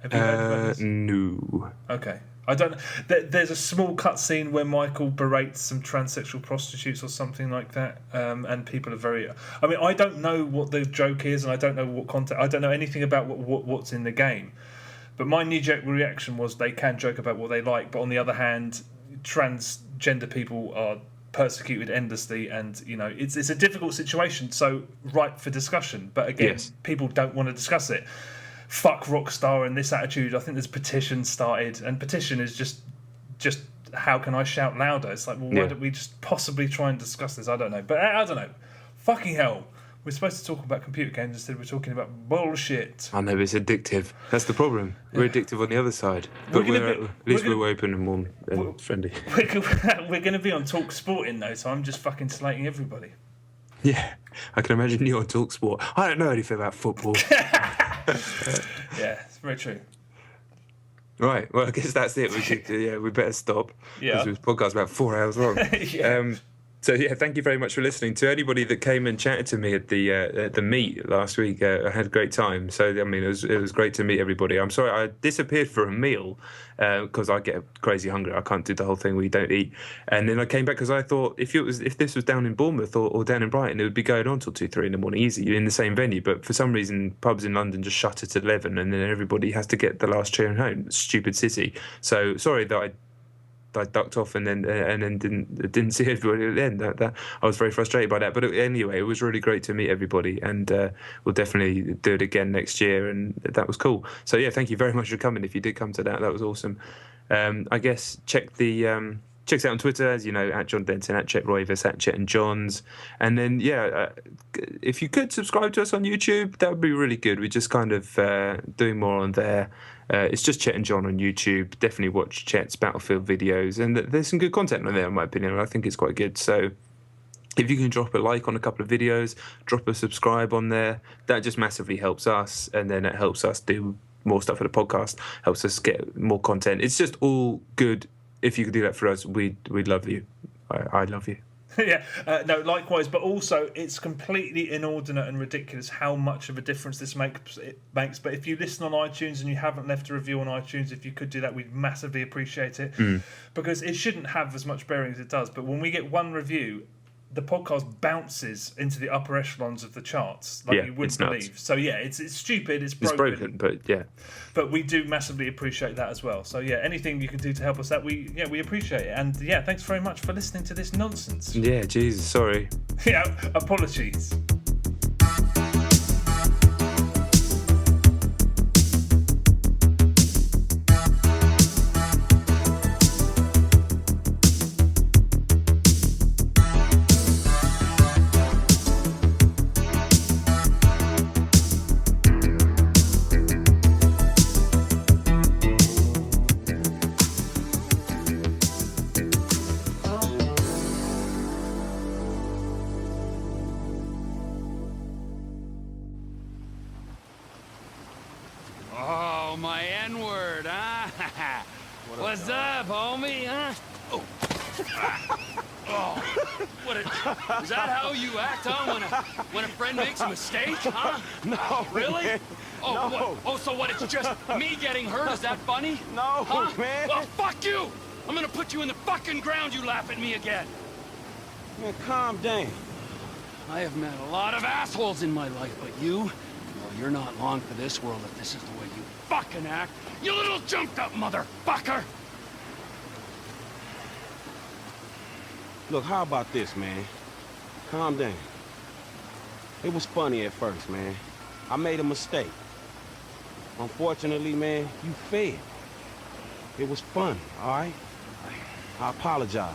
Have you heard about this? No. Okay. I don't. There's a small cutscene where Michael berates some transsexual prostitutes or something like that, and people are very. I mean, I don't know what the joke is, and I don't know what content. I don't know anything about what's in the game. But my knee-jerk reaction was they can joke about what they like, but on the other hand, transgender people are persecuted endlessly, and it's a difficult situation. So ripe for discussion, but again, people don't want to discuss it. Fuck Rockstar and this attitude. I think there's petition started, and petition is just how can I shout louder? It's like, well, why don't we just possibly try and discuss this? I don't know, but I don't know. Fucking hell, we're supposed to talk about computer games instead. We're talking about bullshit. I know, but it's addictive. That's the problem. We're addictive on the other side, but at least we're open and warm and friendly. We're going to be on Talk Sporting though, so I'm just fucking slating everybody. Yeah, I can imagine you on Talk Sport. I don't know anything about football. Yeah, it's very true. Right, well, I guess that's it. We better stop. Because this podcast's about 4 hours long. So thank you very much for listening. To anybody that came and chatted to me at the meet last week, I had a great time. So I mean, it was great to meet everybody. I'm sorry I disappeared for a meal because I get crazy hungry. I can't do the whole thing where you don't eat. And then I came back because I thought if this was down in Bournemouth or down in Brighton, it would be going on till 2-3 in the morning, easy in the same venue. But for some reason, pubs in London just shut at 11, and then everybody has to get the last train home. Stupid city. So sorry that I ducked off and then didn't see everybody at the end. That I was very frustrated by that. But anyway, it was really great to meet everybody, and we'll definitely do it again next year. And that was cool. So yeah, thank you very much for coming. If you did come to that was awesome. I guess check us out on Twitter, as you know, at John Denton, at Chet Roivas, at Chet and Johns. And then if you could subscribe to us on YouTube, that would be really good. We're just kind of doing more on there. It's just Chet and John on YouTube. Definitely watch Chet's Battlefield videos, and there's some good content on there, in my opinion. I think it's quite good. So if you can drop a like on a couple of videos, drop a subscribe on there, that just massively helps us, and then it helps us do more stuff for the podcast, helps us get more content. It's just all good. If you could do that for us, we'd love you. I love you. Yeah, no, likewise. But also, it's completely inordinate and ridiculous how much of a difference this makes. But if you listen on iTunes and you haven't left a review on iTunes, if you could do that, we'd massively appreciate it. Because it shouldn't have as much bearing as it does. But when we get one review, the podcast bounces into the upper echelons of the charts, like you wouldn't believe. So yeah, it's stupid, it's broken, but yeah. But we do massively appreciate that as well. So yeah, anything you can do to help us out, we appreciate it. And yeah, thanks very much for listening to this nonsense. Yeah, Jesus, sorry. Yeah, apologies. What's up, homie, huh? Oh. Oh. Is that how you act, huh? When a friend makes a mistake, huh? No, really? man. Oh, No. what? Oh, so what? It's just me getting hurt? Is that funny? No, huh? man. Well, fuck you! I'm gonna put you in the fucking ground. You laugh at me again. Man, calm down. I have met a lot of assholes in my life, but you, well, you're not long for this world if this is the way you fucking act. You little jumped-up motherfucker! Look, how about this, man? Calm down. It was funny at first, man. I made a mistake. Unfortunately, man, you failed. It was fun, all right? I apologize.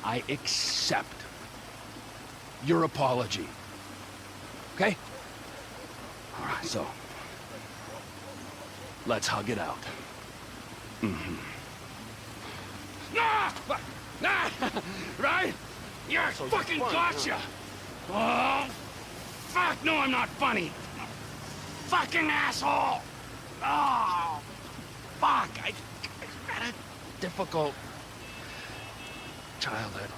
I accept your apology. Okay? All right, so let's hug it out. Mm-hmm. Right? Yeah, so fucking gotcha! Oh, fuck, no, I'm not funny. Fucking asshole! Oh, fuck, I had a difficult childhood.